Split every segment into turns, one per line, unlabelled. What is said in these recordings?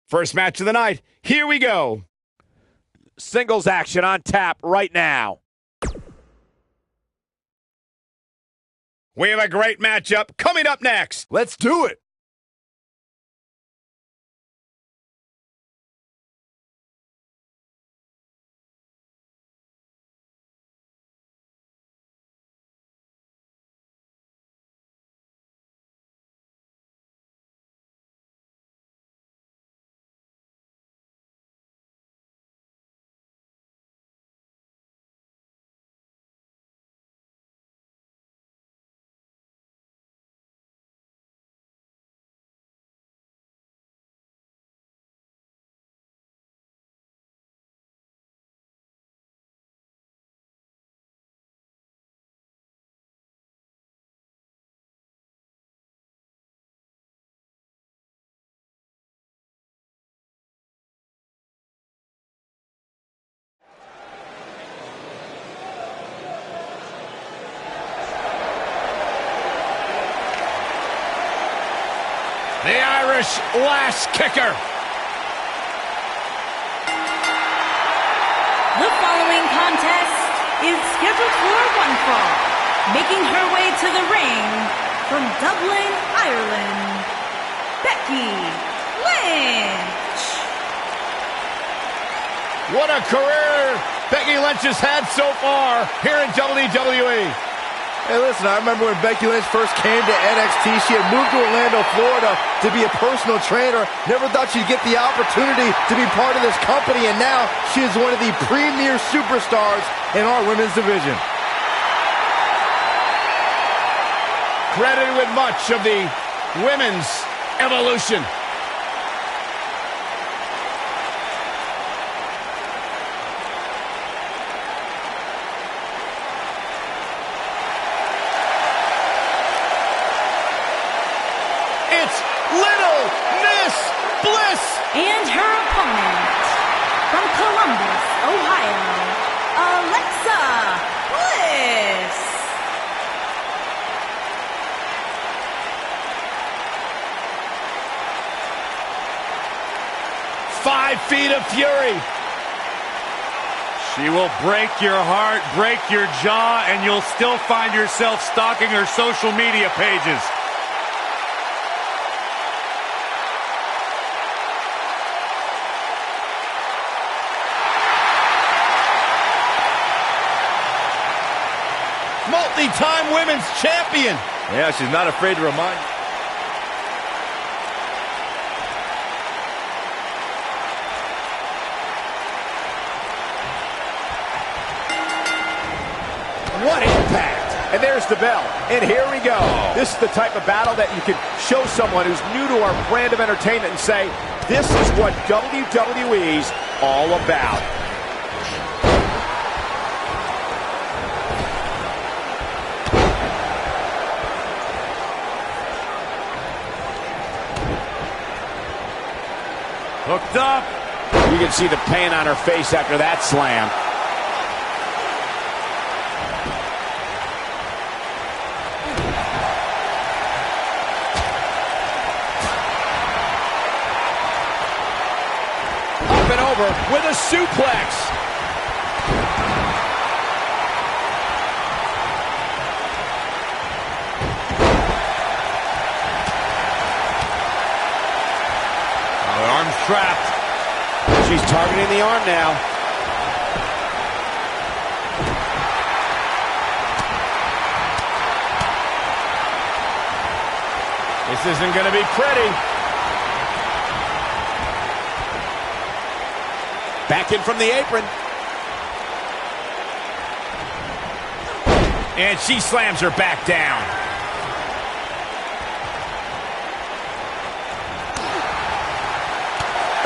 First match of the night. Here we go.
Singles action on tap right now.
We have a great matchup coming up next.
Let's do it.
The Irish last kicker.
The following contest is scheduled for one fall. Making her way to the ring from Dublin, Ireland, Becky Lynch.
What a career Becky Lynch has had so far here in WWE.
Hey, listen, I remember when Becky Lynch first came to NXT, she had moved to Orlando, Florida to be a personal trainer. Never thought she'd get the opportunity to be part of this company, and now she is one of the premier superstars in our women's division.
Credited with much of the women's evolution. Bliss!
And her opponent, from Columbus, Ohio, Alexa Bliss.
Five feet of fury.
She will break your heart, break your jaw, and you'll still find yourself stalking her social media pages.
Multi-time women's champion.
Yeah, she's not afraid to remind.
What impact.
And there's the bell. And here we go. This is the type of battle that you can show someone who's new to our brand of entertainment and say, this is what WWE's all about.
Hooked up.
You can see the pain on her face after that slam.
Up and over with a suplex.
Arm's trapped.
She's targeting the arm now.
This isn't going to be pretty.
Back in from the apron.
And she slams her back down.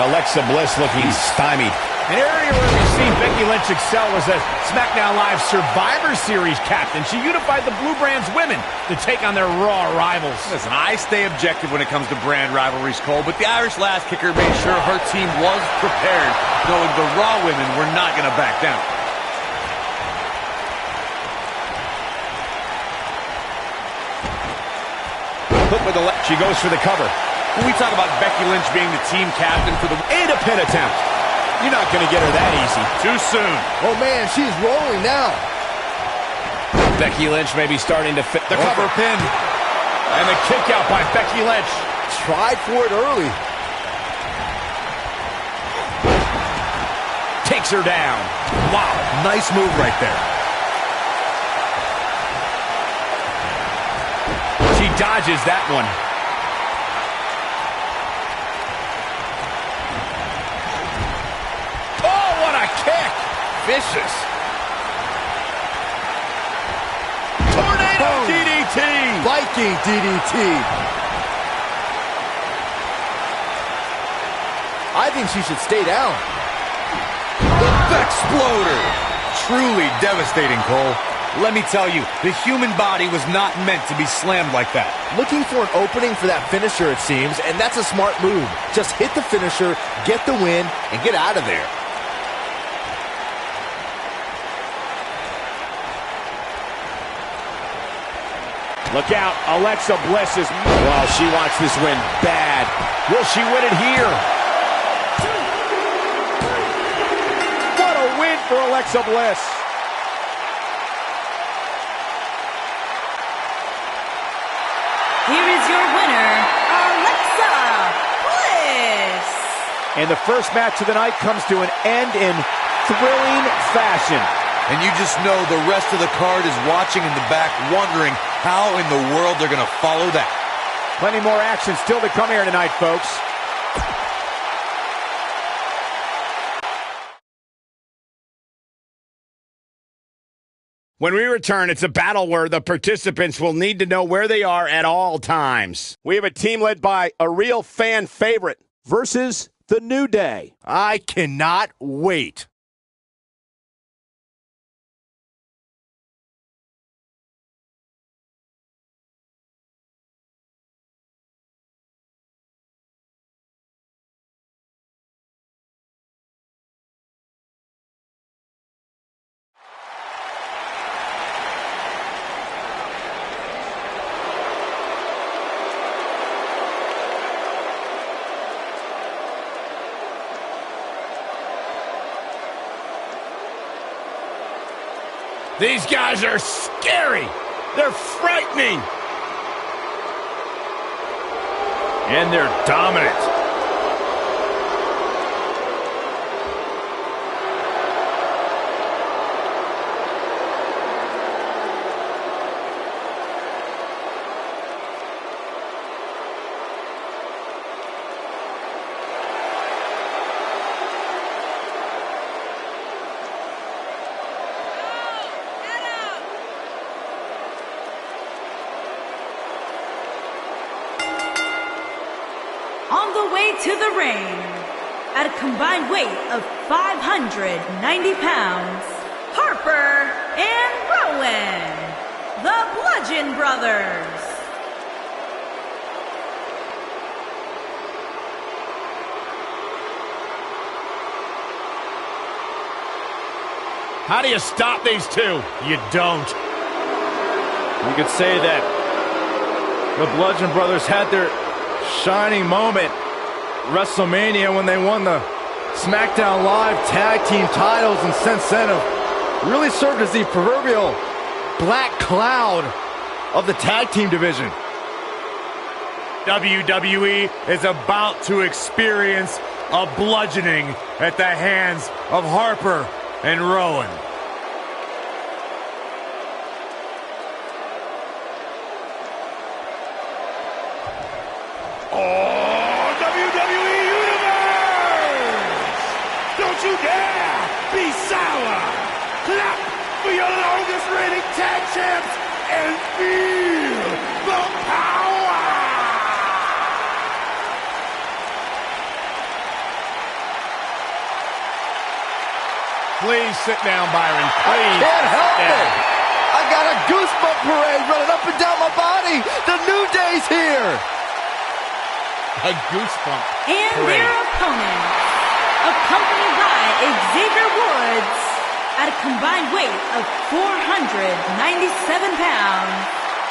Alexa Bliss looking stymied. An area where we've seen Becky Lynch excel was as SmackDown Live Survivor Series captain. She unified the Blue Brand's women to take on their Raw rivals.
Listen, I stay objective when it comes to brand rivalries, Cole, but the Irish last kicker made sure her team was prepared, knowing the Raw women were not going to back down.
Hook with the left. She goes for the cover.
When we talk about Becky Lynch being the team captain for the...
And a pin attempt. You're not going to get her that easy.
Too soon.
Oh, man, she's rolling now.
Becky Lynch may be starting to fit
the cover pin.
And the kick out by Becky Lynch.
Tried for it early.
Takes her down.
Wow, nice move right there.
She dodges that one. Oh, what a kick!
Vicious.
Tornado
Boom.
DDT!
Viking DDT. I think she should stay down.
The Exploder. Truly devastating, Cole. Let me tell you, the human body was not meant to be slammed like that.
Looking for an opening for that finisher, it seems, and that's a smart move. Just hit the finisher, get the win, and get out of there.
Look out, Alexa Bliss is... Well, she wants this win bad. Will she win it here? What a win for Alexa Bliss.
Here is your winner, Alexa Bliss.
And the first match of the night comes to an end in thrilling fashion.
And you just know the rest of the card is watching in the back, wondering how in the world they're going to follow that.
Plenty more action still to come here tonight, folks. When we return, it's a battle where the participants will need to know where they are at all times. We have a team led by a real fan favorite versus the New Day.
I cannot wait.
These guys are scary. They're frightening. And they're dominant.
On the way to the ring, at a combined weight of 590 pounds, Harper and Rowan, the Bludgeon Brothers.
How do you stop these two? You don't.
You could say that the Bludgeon Brothers had their shining moment WrestleMania when they won the SmackDown Live Tag Team titles, and since then have really served as the proverbial black cloud of the tag team division.
WWE is about to experience a bludgeoning at the hands of Harper and Rowan.
WWE Universe! Don't you dare be sour! Clap for your longest reigning tag champs and feel the power! Please sit down, Byron. Please.
Can't help it. I got a goosebump parade running up and down my body. The New Day's here.
A goosebump.
And their opponents, accompanied by Xavier Woods, at a combined weight of 497 pounds,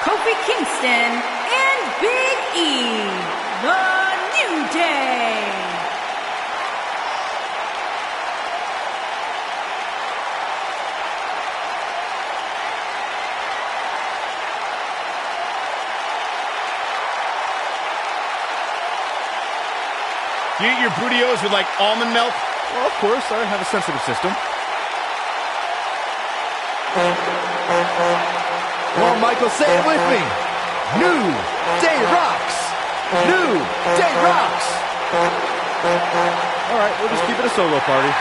Kofi Kingston and Big E, the New Day.
You eat your burritos with, like, almond milk?
Well, of course, I have a sensitive system. Come on, Michael, say it with me. New Day rocks. New Day rocks. All right, we'll just keep it a solo party.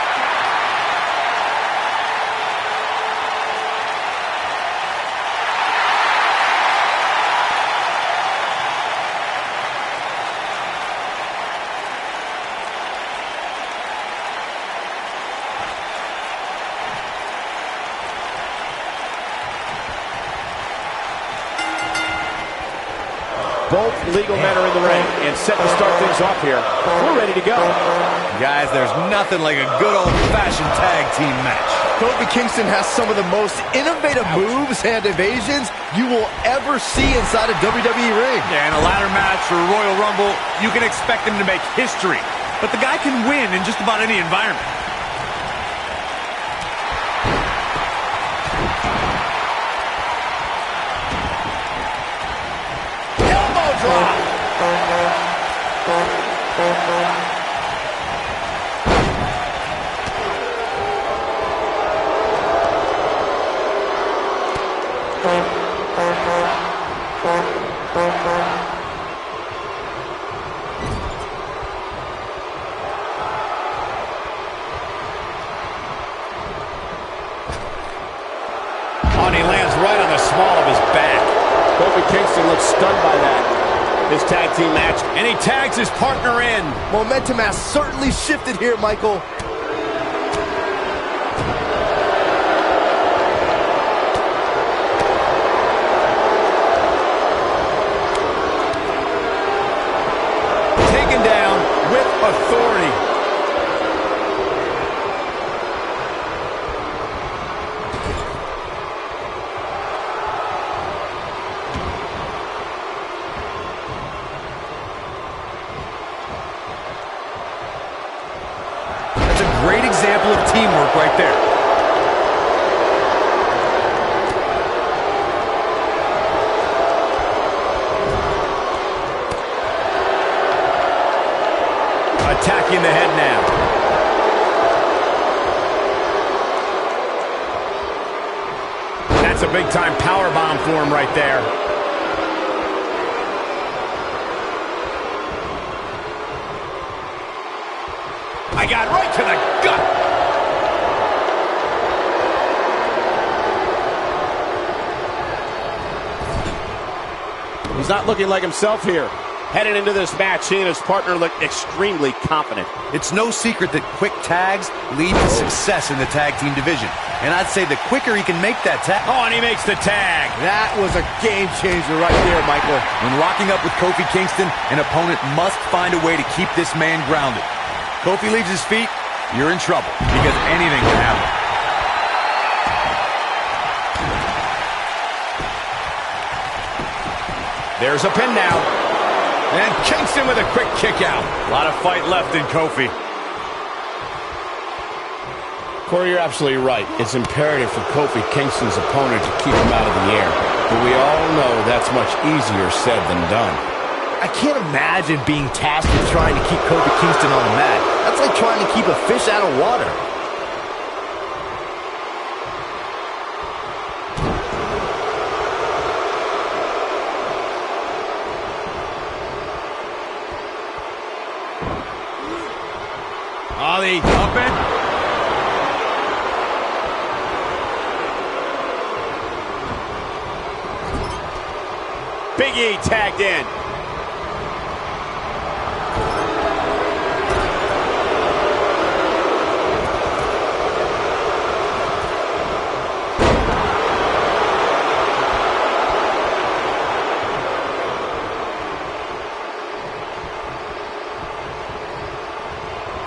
Both legal men are in the ring and set to start things off here. We're ready to go.
Guys, there's nothing like a good old-fashioned tag team match.
Kofi Kingston has some of the most innovative moves and evasions you will ever see inside a WWE ring.
Yeah, in a ladder match or a Royal Rumble, you can expect him to make history. But the guy can win in just about any environment.
And he lands right on the small of his back. Kofi Kingston looks stunned by that. This tag team match, and he tags his partner in.
Momentum has certainly shifted here, Michael.
Taken down with authority.
Great example of teamwork right there.
Attacking the head now. That's a big-time power bomb for him right there. I got right to the gut. He's not looking like himself here. Heading into this match, he and his partner look extremely confident.
It's no secret that quick tags lead to success in the tag team division. And I'd say the quicker he can make that tag...
Oh, and he makes the tag.
That was a game changer right there, Michael.
When locking up with Kofi Kingston, an opponent must find a way to keep this man grounded. Kofi leaves his feet, you're in trouble, because anything can happen.
There's a pin now. And Kingston with a quick kick out. A lot of fight left in Kofi. Corey, you're absolutely right. It's imperative for Kofi Kingston's opponent to keep him out of the air. But we all know that's much easier said than done.
I can't imagine being tasked with trying to keep Kofi Kingston on the mat. That's like trying to keep a fish out of water.
Ollie up it. Big E tagged in.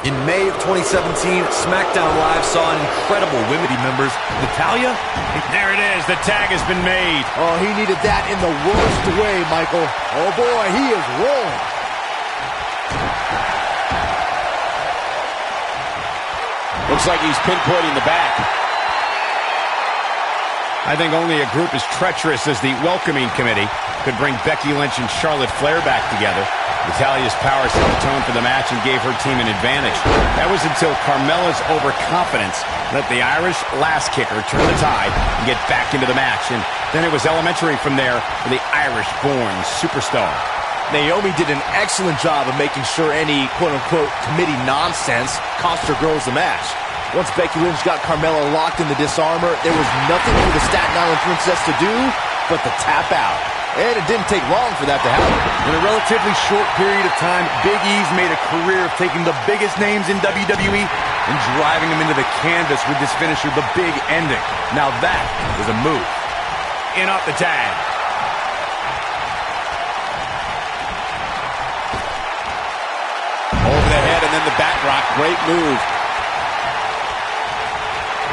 In May of 2017, SmackDown Live saw an incredible women members, Natalya.
There it is. The tag has been made.
Oh, he needed that in the worst way, Michael. Oh, boy, he is rolling.
Looks like he's pinpointing the back.
I think only a group as treacherous as the welcoming committee could bring Becky Lynch and Charlotte Flair back together. Natalya's power set the tone for the match and gave her team an advantage. That was until Carmella's overconfidence let the Irish lass kicker turn the tide and get back into the match. And then it was elementary from there for the Irish-born superstar.
Naomi did an excellent job of making sure any quote-unquote committee nonsense cost her girls the match. Once Becky Lynch got Carmella locked in the disarmor, there was nothing for the Staten Island Princess to do but to tap out. And it didn't take long for that to happen.
In a relatively short period of time, Big E's made a career of taking the biggest names in WWE and driving them into the canvas with this finisher, the big ending. Now that is a move.
In off the tag.
Over the head and then the back rock. Great move.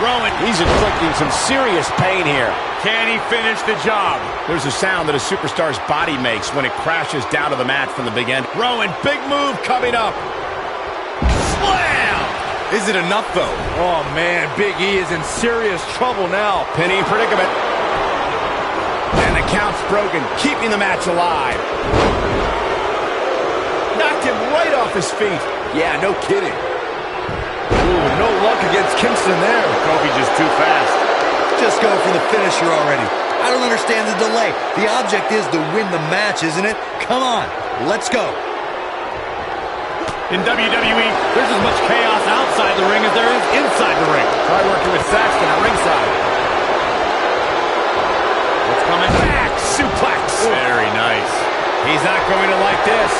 Rowan.
He's inflicting some serious pain here.
Can he finish the job? There's a sound that a superstar's body makes when it crashes down to the mat from the big end. Rowan, big move coming up. Slam!
Is it enough, though?
Oh, man, Big E is in serious trouble now.
Penny predicament. And the count's broken, keeping the match alive. Knocked him right off his feet.
Yeah, no kidding. Ooh, no luck against Kingston there.
Kobe just too fast.
Just go for the finisher already. I don't understand the delay. The object is to win the match, isn't it? Come on, let's go.
In WWE, there's as much chaos outside the ring as there is inside the ring. Try working with Saxton at ringside. What's coming? Back suplex.
Very nice.
He's not going to like this.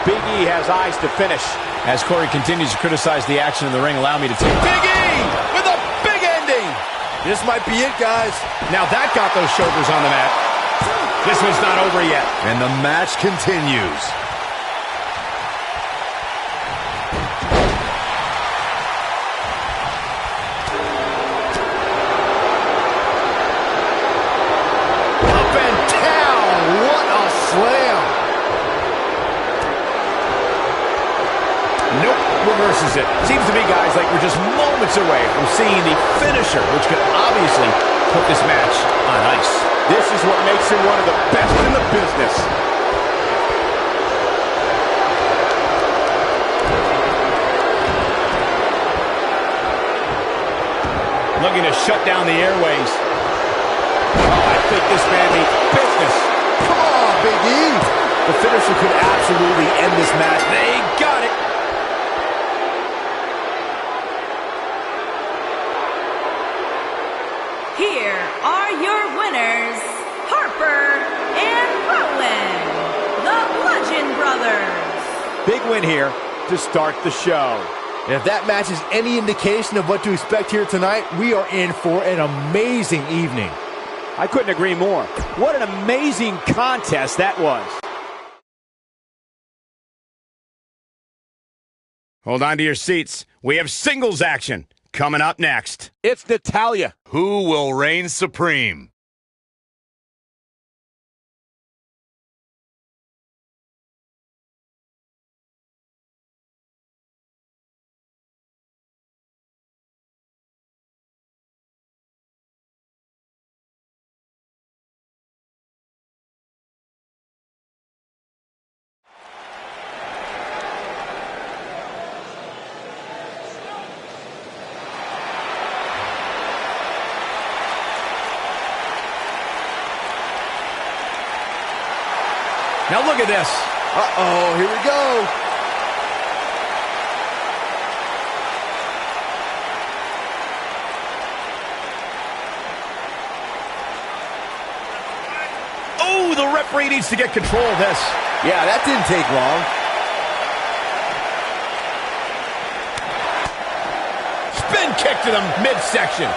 Big E has eyes to finish.
As Corey continues to criticize the action in the ring, allow me to take
Big E with a big ending. This might be it, guys.
Now that got those shoulders on the mat. This one's not over yet.
And the match continues.
Up and down. What a slam.
Nope, reverses it. Seems to me, guys, like we're just moments away from seeing the finisher, which could obviously put this match on ice.
This is what makes him one of the best in the business.
Looking to shut down the airways. Oh, I think this man means business.
Come on, Big E. The finisher could absolutely end this match.
They got it.
Here are your winners, Harper and Rowan, the Bludgeon Brothers.
Big win here to start the show.
And if that match is any indication of what to expect here tonight, we are in for an amazing evening.
I couldn't agree more. What an amazing contest that was.
Hold on to your seats. We have singles action coming up next.
It's Natalya.
Who will reign supreme?
Now look at this.
Uh-oh, here we go.
Oh, the referee needs to get control of this.
Yeah, that didn't take long.
Spin kick to the midsection.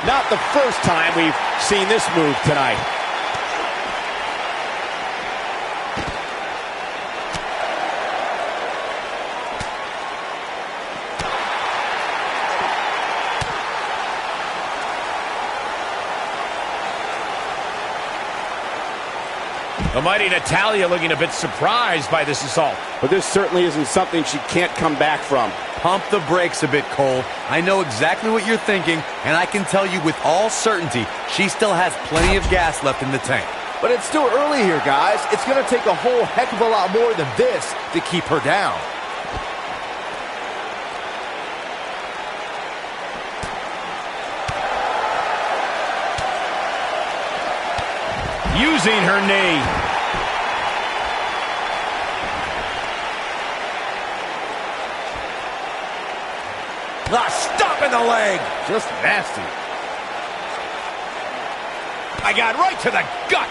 Not the first time we've seen this move tonight.
The mighty Natalya looking a bit surprised by this assault.
But this certainly isn't something she can't come back from.
Pump the brakes a bit, Cole. I know exactly what you're thinking, and I can tell you with all certainty, she still has plenty of gas left in the tank.
But it's still early here, guys. It's going to take a whole heck of a lot more than this to keep her down.
Using her knee.
Stop in the leg.
Just nasty.
I got right to the gut.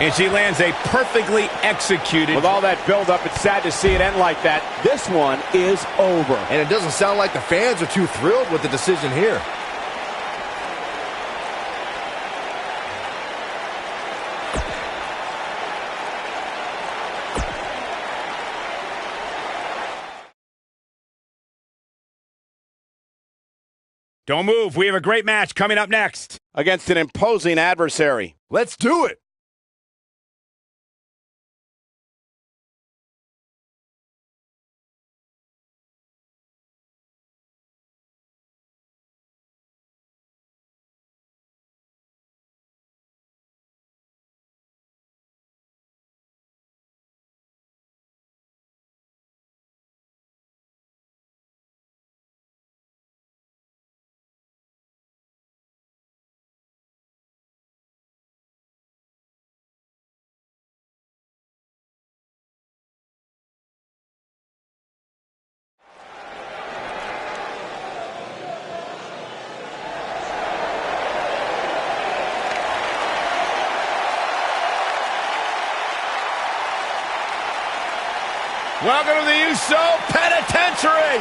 And she lands a perfectly executed.
With all that build-up, it's sad to see it end like that. This one is over.
And it doesn't sound like the fans are too thrilled with the decision here.
Don't move. We have a great match coming up next.
Against an imposing adversary.
Let's do it.
Welcome to the Uso Penitentiary.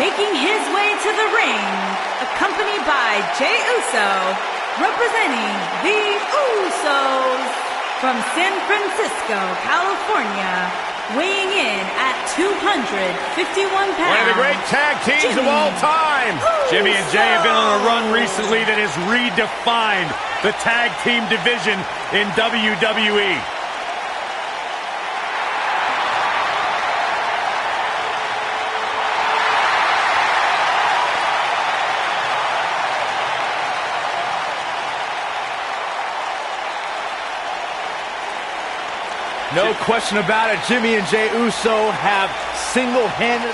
Making his way to the ring, accompanied by Jey Uso, representing the Usos from San Francisco, California, weighing in at 251 pounds.
One of the great tag teams of all time.
Jimmy and Jey have been on a run recently that has redefined the tag team division in WWE.
No question about it, Jimmy and Jey Uso have single-handedly...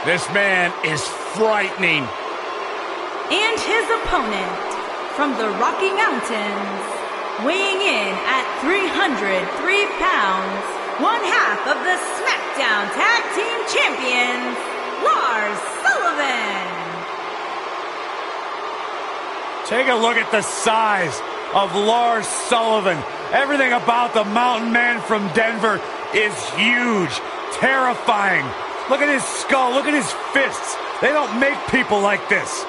This man is frightening.
And his opponent from the Rocky Mountains, weighing in at 303 pounds, one half of the SmackDown Tag Team Champions, Lars Sullivan.
Take a look at the size of Lars Sullivan. Everything about the mountain man from Denver is huge, terrifying. Look at his skull, look at his fists. They don't make people like this.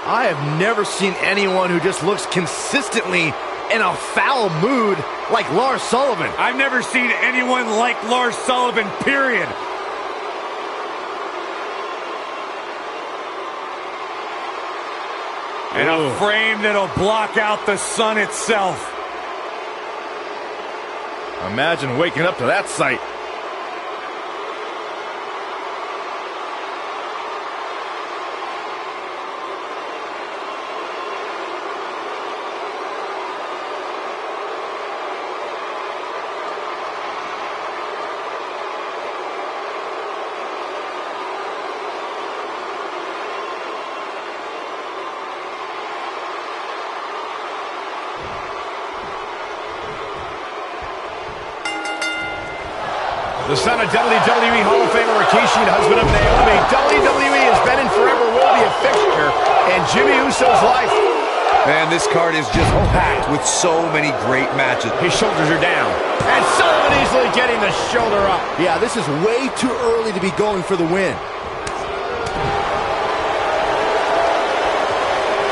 I have never seen anyone who just looks consistently in a foul mood like Lars Sullivan.
I've never seen anyone like Lars Sullivan, period. And a frame that'll block out the sun itself.
Imagine waking up to that sight.
The son of WWE Hall of Famer Rikishi and husband of Naomi, WWE has been and forever will be a fixture in Jimmy Uso's life.
Man, this card is just packed with so many great matches.
His shoulders are down. And Sullivan easily getting the shoulder up.
Yeah, this is way too early to be going for the win.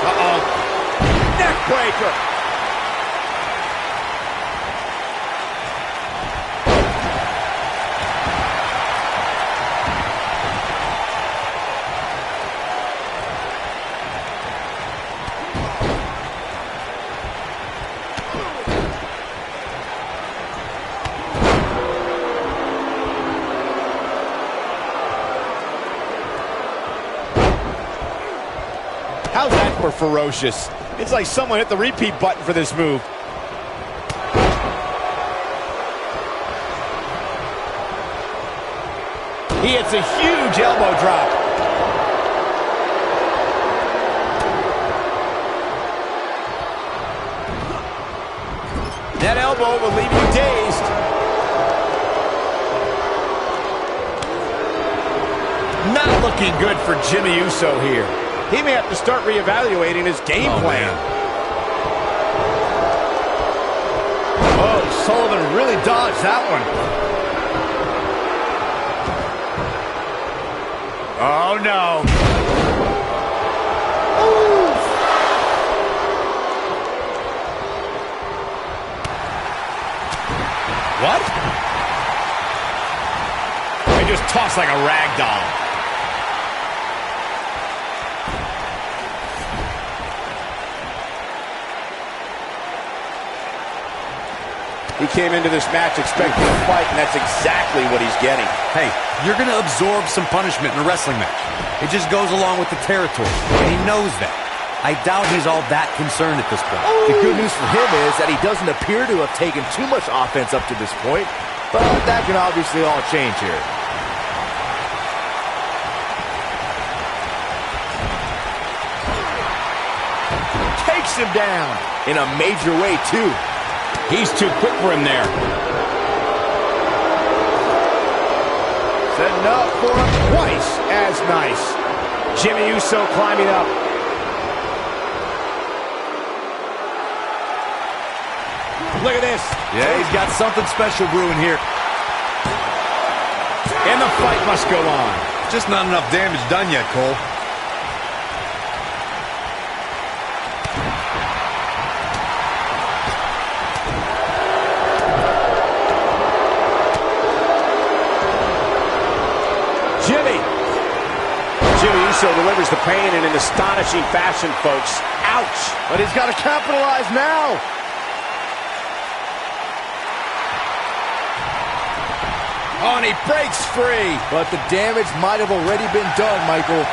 Uh-oh. Neck breaker. How's that for ferocious? It's like someone hit the repeat button for this move. He hits a huge elbow drop. That elbow will leave you dazed. Not looking good for Jimmy Uso here. He may have to start reevaluating his game plan.
Man.
Oh, Sullivan really dodged that one. Oh, no. Ooh. What? They just tossed like a rag doll. He came into this match expecting a fight, and that's exactly what he's getting.
Hey, you're going to absorb some punishment in a wrestling match. It just goes along with the territory, and he knows that. I doubt he's all that concerned at this point.
The good news for him is that he doesn't appear to have taken too much offense up to this point, but that can obviously all change here.
Takes him down.
In a major way, too.
He's too quick for him there. Setting up for him twice as nice. Jimmy Uso climbing up. Look at this.
Yeah, he's got something special brewing here.
And the fight must go on.
Just not enough damage done yet, Cole.
Jimmy Uso delivers the pain in an astonishing fashion, folks. Ouch! But he's got to capitalize now. Oh, and he breaks free.
But the damage might have already been done, Michael.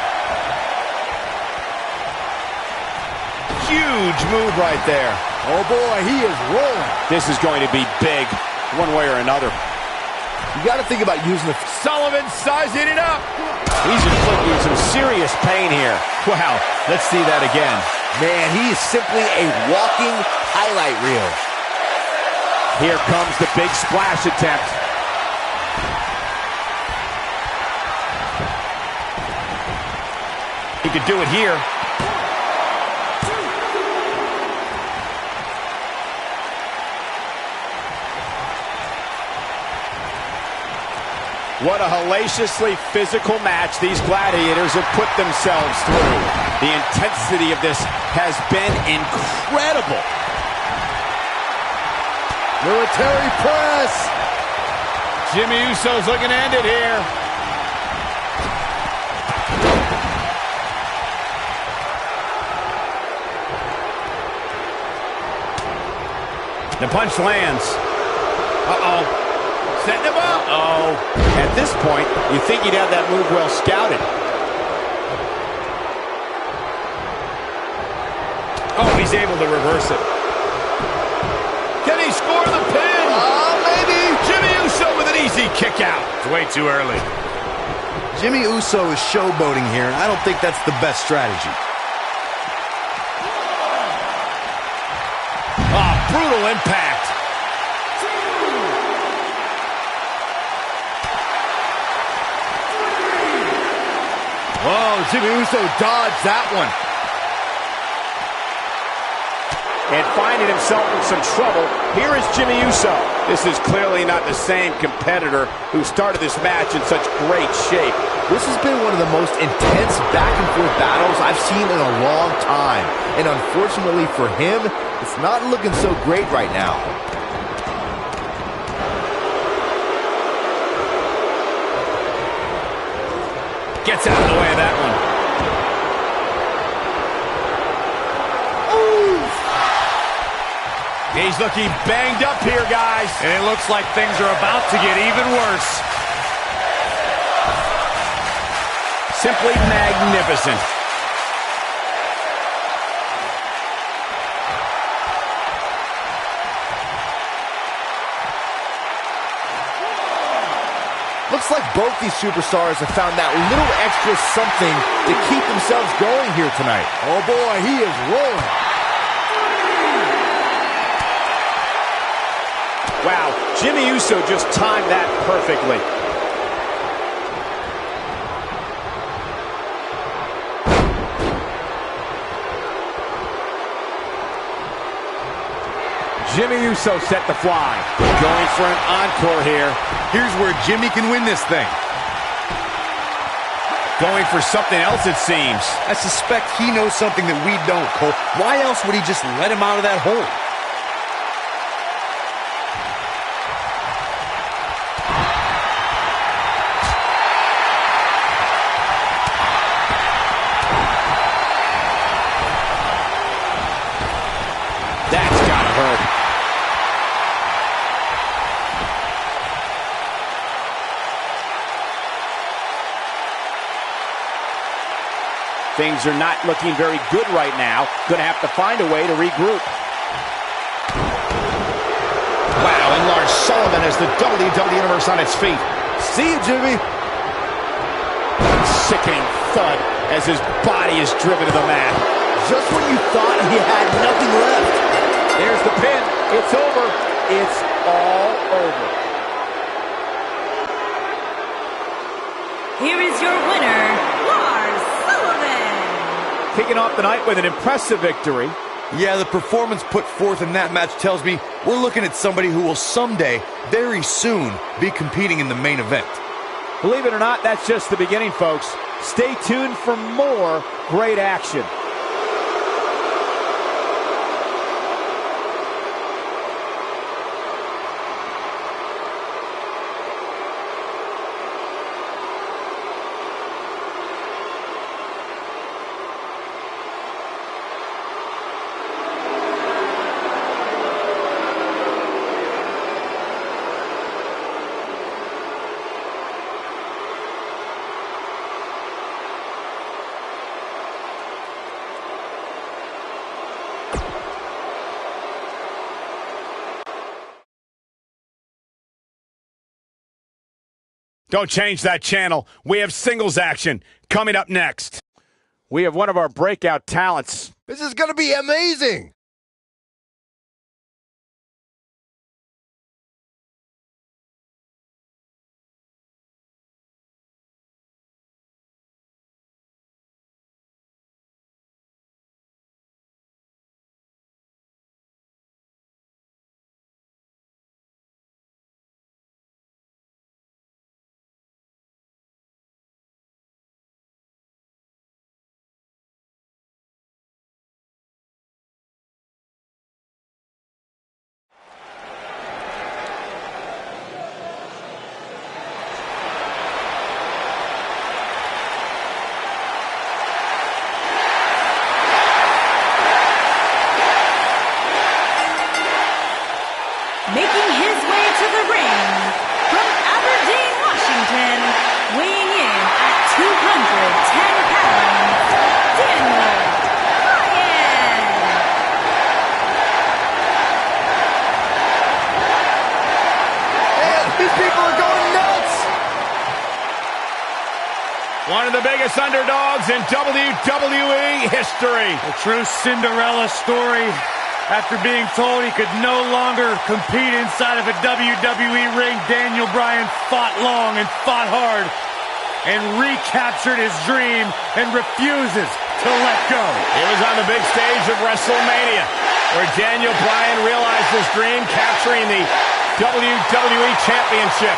Huge move right there.
Oh, boy, he is rolling.
This is going to be big, one way or another.
You got to think about using the...
Sullivan sizing it up. He's inflicting some serious pain here. Wow, let's see that again.
Man, he is simply a walking highlight reel.
Here comes the big splash attempt. He could do it here. What a hellaciously physical match these gladiators have put themselves through. The intensity of this has been incredible.
Military press.
Jimmy Uso's looking to end it here. The punch lands. Uh-oh. Setting him up. Uh-oh. At this point, you think he'd have that move well scouted. Oh, he's able to reverse it. Can he score the pin? Maybe. Jimmy Uso with an easy kick out. It's way too early.
Jimmy Uso is showboating here, and I don't think that's the best strategy.
Ah, brutal impact.
Oh, Jimmy Uso dodged that one.
And finding himself in some trouble, here is Jimmy Uso.
This is clearly not the same competitor who started this match in such great shape.
This has been one of the most intense back-and-forth battles I've seen in a long time. And unfortunately for him, it's not looking so great right now.
Gets out of the way of that one. He's looking banged up here, guys.
And it looks like things are about to get even worse.
Simply magnificent.
Looks like both these superstars have found that little extra something to keep themselves going here tonight. Oh boy, he is rolling.
Wow, Jimmy Uso just timed that perfectly. Jimmy Uso set to fly. Going for an encore here.
Here's where Jimmy can win this thing.
Going for something else, it seems.
I suspect he knows something that we don't, Cole. Why else would he just let him out of that hole?
That's gotta hurt. Things are not looking very good right now. Gonna have to find a way to regroup.
Wow, and Lars Sullivan has the WWE Universe on its feet.
See you, Jimmy.
Sickening thud as his body is driven to the mat.
Just when you thought he had nothing left.
There's the pin. It's over. It's all over.
Here is your winner, Lars Sullivan.
Kicking off the night with an impressive victory.
Yeah, the performance put forth in that match tells me we're looking at somebody who will someday, very soon, be competing in the main event.
Believe it or not, that's just the beginning, folks. Stay tuned for more great action.
Don't change that channel. We have singles action coming up next.
We have one of our breakout talents.
This is going to be amazing.
Making his way to the ring from Aberdeen, Washington, weighing in at 210 pounds, Bryan.
Man, these people are going nuts.
One of the biggest underdogs in WWE history.
A true Cinderella story. After being told he could no longer compete inside of a WWE ring, Bryan fought long and fought hard and recaptured his dream and refuses to let go.
It was on the big stage of WrestleMania where Daniel Bryan realized his dream, capturing the WWE Championship.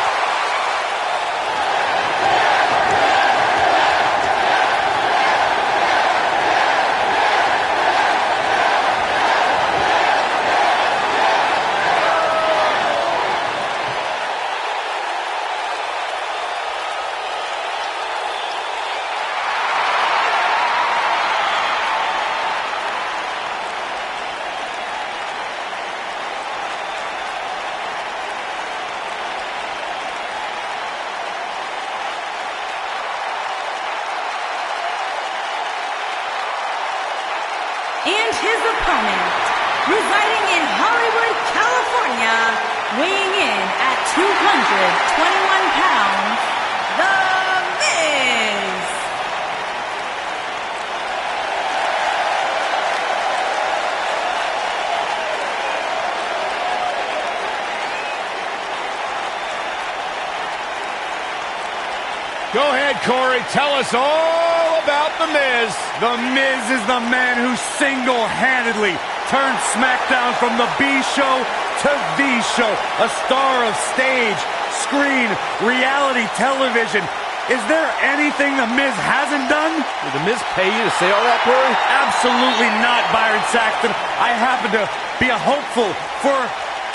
And his opponent, residing in Hollywood, California, weighing in at 221 pounds, The Miz.
Go ahead, Corey. Tell us all about The Miz.
The Miz is the man who single-handedly turned SmackDown from the B show to the show. A star of stage, screen, reality television. Is there anything The Miz hasn't done?
Did The Miz pay you to say all that, Corey?
Absolutely not, Byron Saxton. I happen to be a hopeful for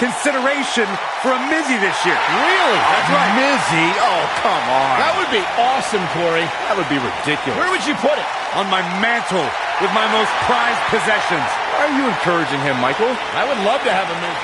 consideration for a Mizzy this year.
Really?
That's right. Mizzy? Oh, come on.
That would be awesome, Corey.
That would be ridiculous.
Where would you put it?
On my mantle with my most prized possessions.
Why are you encouraging him, Michael?
I would love to have a Miz.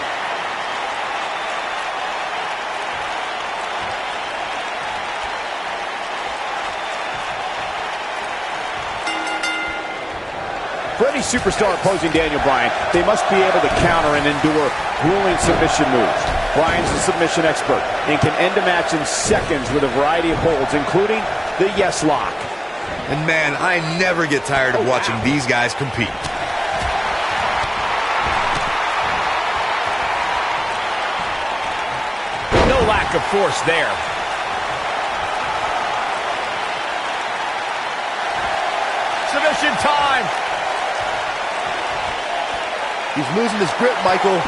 For any superstar opposing Daniel Bryan, they must be able to counter and endure grueling submission moves. Bryan's a submission expert and can end a match in seconds with a variety of holds, including the yes lock.
And man, I never get tired of watching these guys compete.
No lack of force there. Submission time.
He's losing his grip, Michael.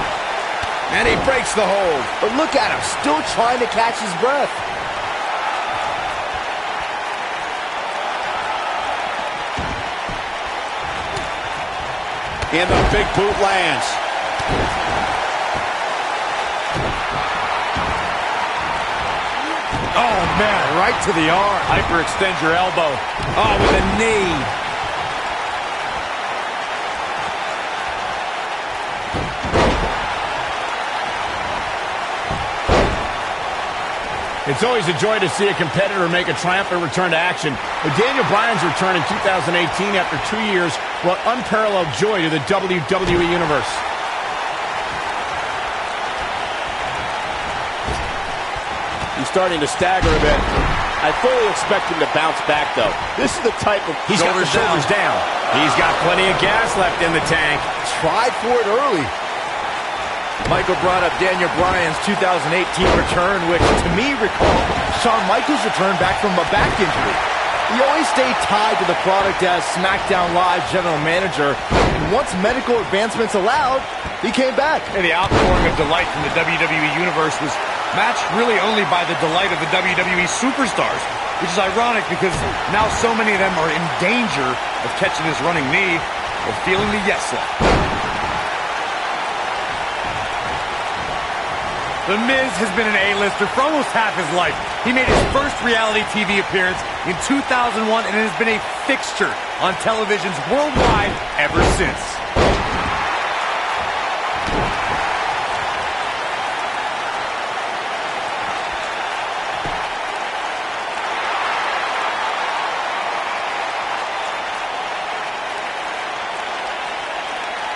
And he breaks the hold.
But look at him, still trying to catch his breath.
And the big boot lands.
Oh, man, right to the arm.
Hyperextend your elbow. Oh, with a knee. It's always a joy to see a competitor make a triumphant return to action. But Daniel Bryan's return in 2018 after 2 years brought unparalleled joy to the WWE Universe.
He's starting to stagger a bit. I fully expect him to bounce back, though. This is the type of...
He's got the shoulders down. He's got plenty of gas left in the tank.
Tried for it early. Michael brought up Daniel Bryan's 2018 return, which to me recalled Shawn Michaels' return back from a back injury. He always stayed tied to the product as SmackDown Live general manager, and once medical advancements allowed, he came back.
And the outpouring of delight from the WWE Universe was matched really only by the delight of the WWE superstars, which is ironic because now so many of them are in danger of catching this running knee or feeling the yes lock. The Miz has been an A-lister for almost half his life. He made his first reality TV appearance in 2001 and has been a fixture on televisions worldwide ever since.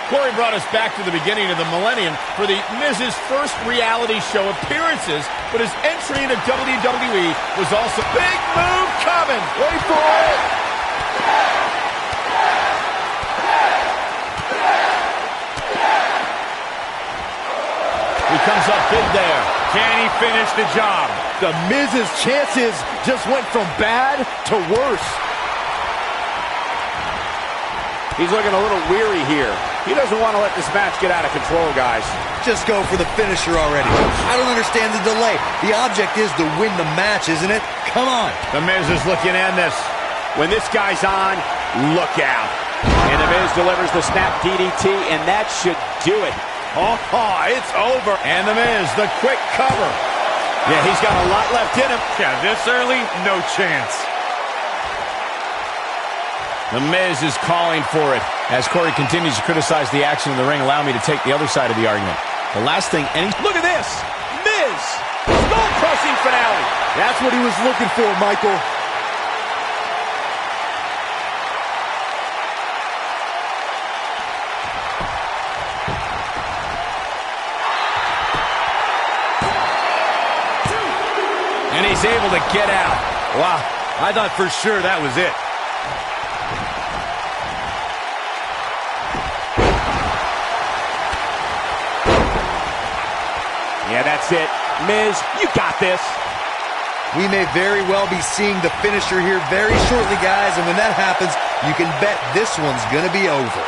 Corey brought us back to the beginning of the millennium for the Miz's first reality show appearances, but his entry into WWE was also big move coming. Wait for it. He comes up big there.
Can he finish the job?
The Miz's chances just went from bad to worse.
He's looking a little weary here. He doesn't want to let this match get out of control, guys.
Just go for the finisher already. I don't understand the delay. The object is to win the match, isn't it? Come on.
The Miz is looking to end this.
When this guy's on, look out. And the Miz delivers the snap DDT, and that should do it.
Oh, it's over. And the Miz, the quick cover.
Yeah, he's got a lot left in him.
Yeah, this early, no chance.
The Miz is calling for it. As Corey continues to criticize the action in the ring, allow me to take the other side of the argument. The last thing any...
Look at this! Miz! Skull-crushing finale!
That's what he was looking for, Michael.
And he's able to get out.
Wow, I thought for sure that was it.
Yeah, that's it. Miz, you got this.
We may very well be seeing the finisher here very shortly, guys, and when that happens, you can bet this one's gonna be over.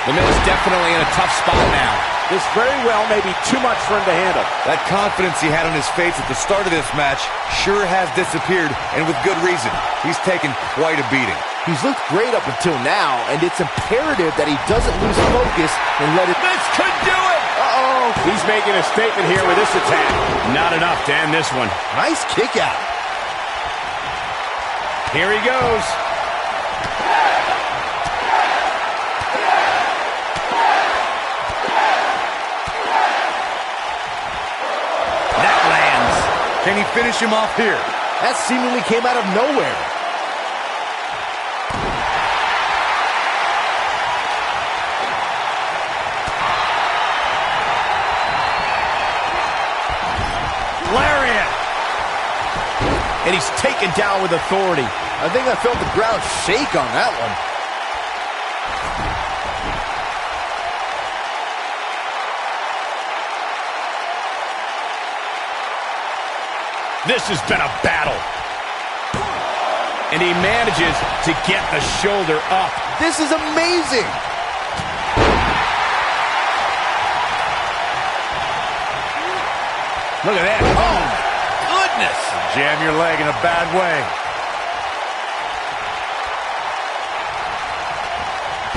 The Miz definitely in a tough spot now.
This very well may be too much for him to handle.
That confidence he had on his face at the start of this match sure has disappeared, and with good reason. He's taken quite a beating.
He's looked great up until now, and it's imperative that he doesn't lose focus and let it...
This could do it!
Uh-oh!
He's making a statement here with this attack.
Not enough to end this one.
Nice kick out.
Here he goes.
Can he finish him off here?
That seemingly came out of nowhere.
Lariat! And he's taken down with authority.
I think I felt the ground shake on that one.
This has been a battle. And he manages to get the shoulder up.
This is amazing.
Look at that. Oh, goodness.
Jam your leg in a bad way.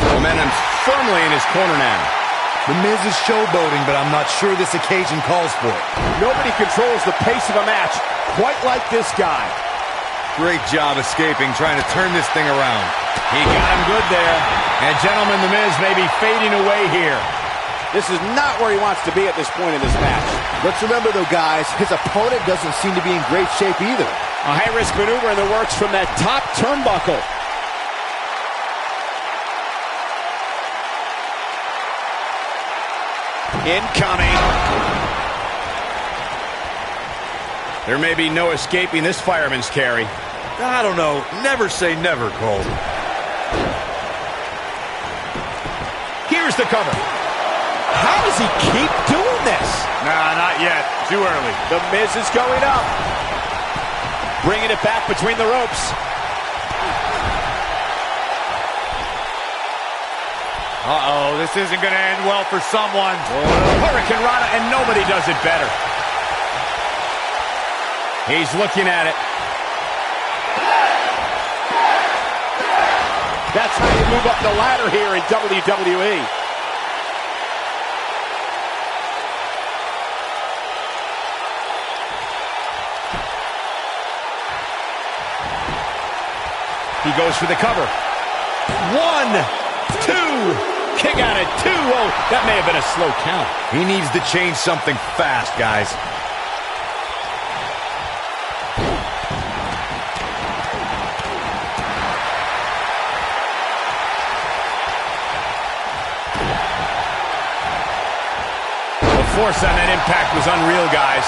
Momentum's firmly in his corner now.
The Miz is showboating, but I'm not sure this occasion calls for it.
Nobody controls the pace of a match quite like this guy.
Great job escaping, trying to turn this thing around.
He got him good there. And gentlemen, The Miz may be fading away here.
This is not where he wants to be at this point in this match.
Let's remember, though, guys, his opponent doesn't seem to be in great shape either.
A high-risk maneuver in the works from that top turnbuckle.
Incoming. There may be no escaping this fireman's carry.
I don't know. Never say never, Cole.
Here's the cover.
How does he keep doing this?
Nah, not yet. Too early.
The Miz is going up. Bringing it back between the ropes.
Uh-oh, this isn't going to end well for someone.
Hurricane Rana, and nobody does it better. He's looking at it.
That's how you move up the ladder here in WWE.
He goes for the cover. 1, 2. Kick out at 2. Oh, that may have been a slow count.
He needs to change something fast, guys.
The force on that impact was unreal, guys.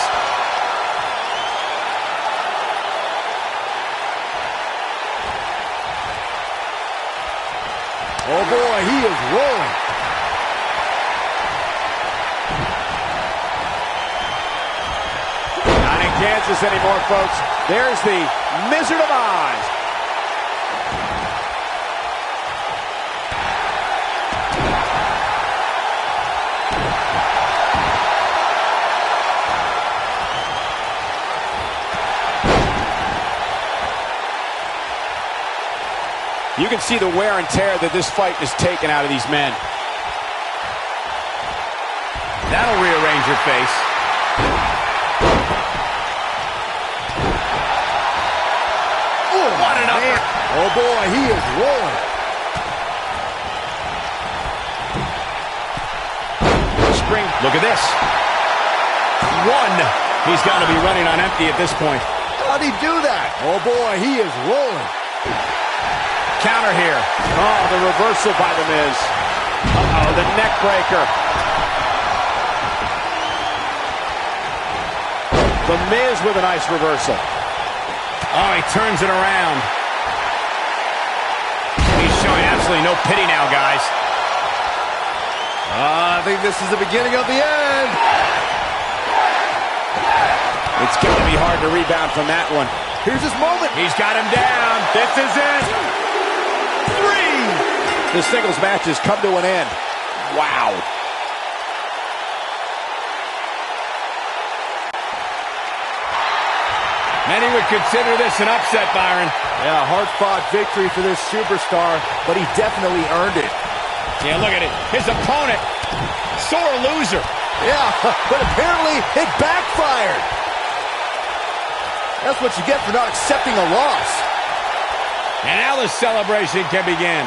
Oh boy, he is rolling.
Not in Kansas anymore, folks. There's the Wizard of Oz. You can see the wear and tear that this fight has taken out of these men.
That'll rearrange your face.
Oh,
what an upper.
Oh boy, he is rolling.
Spring, look at this. One. He's got to be running on empty at this point.
How'd he do that? Oh boy, he is rolling.
Counter here.
Oh, the reversal by The Miz. Uh-oh, the neck breaker. The Miz with a nice reversal.
Oh, he turns it around. He's showing absolutely no pity now, guys.
I think this is the beginning of the end.
It's going to be hard to rebound from that one.
Here's his moment.
He's got him down. This is it.
3. The singles match has come to an end. Wow.
Many would consider this an upset, Byron.
Yeah, hard-fought victory for this superstar, but he definitely earned it.
Yeah, look at it. His opponent, sore loser.
Yeah, but apparently it backfired. That's what you get for not accepting a loss.
And now the celebration can begin.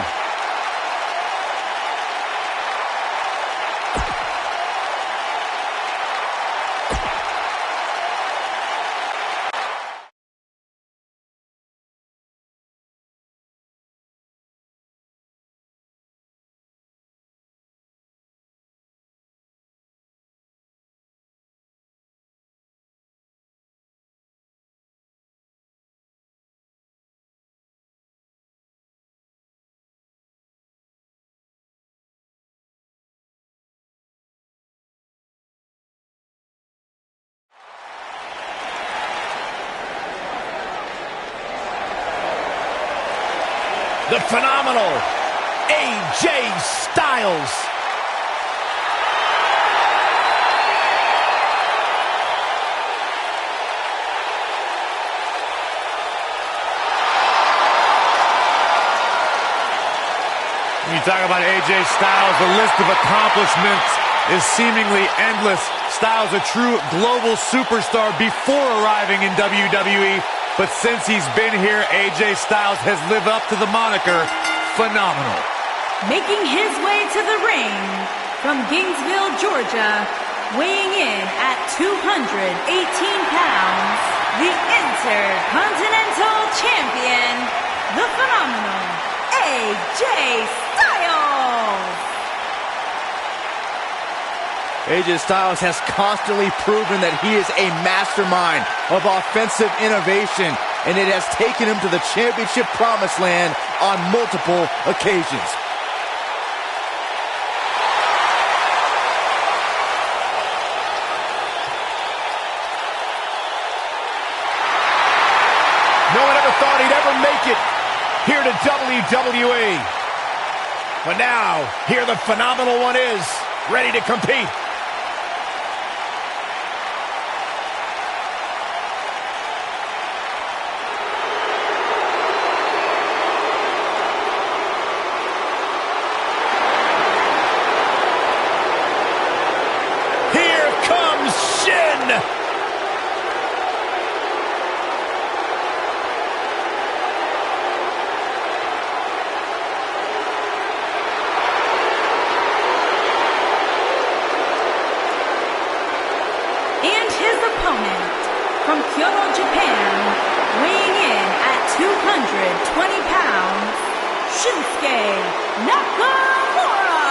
The phenomenal AJ Styles.
When you talk about AJ Styles, the list of accomplishments is seemingly endless. Styles, a true global superstar before arriving in WWE. But since he's been here, AJ Styles has lived up to the moniker, phenomenal.
Making his way to the ring from Gainesville, Georgia, weighing in at 218 pounds, the Intercontinental Champion, the phenomenal AJ Styles.
AJ Styles has constantly proven that he is a mastermind of offensive innovation, and it has taken him to the championship promised land on multiple occasions.
No one ever thought he'd ever make it here to WWE. But now, here the phenomenal one is, ready to compete.
From Kyoto, Japan, weighing in at 220 pounds, Shinsuke Nakamura.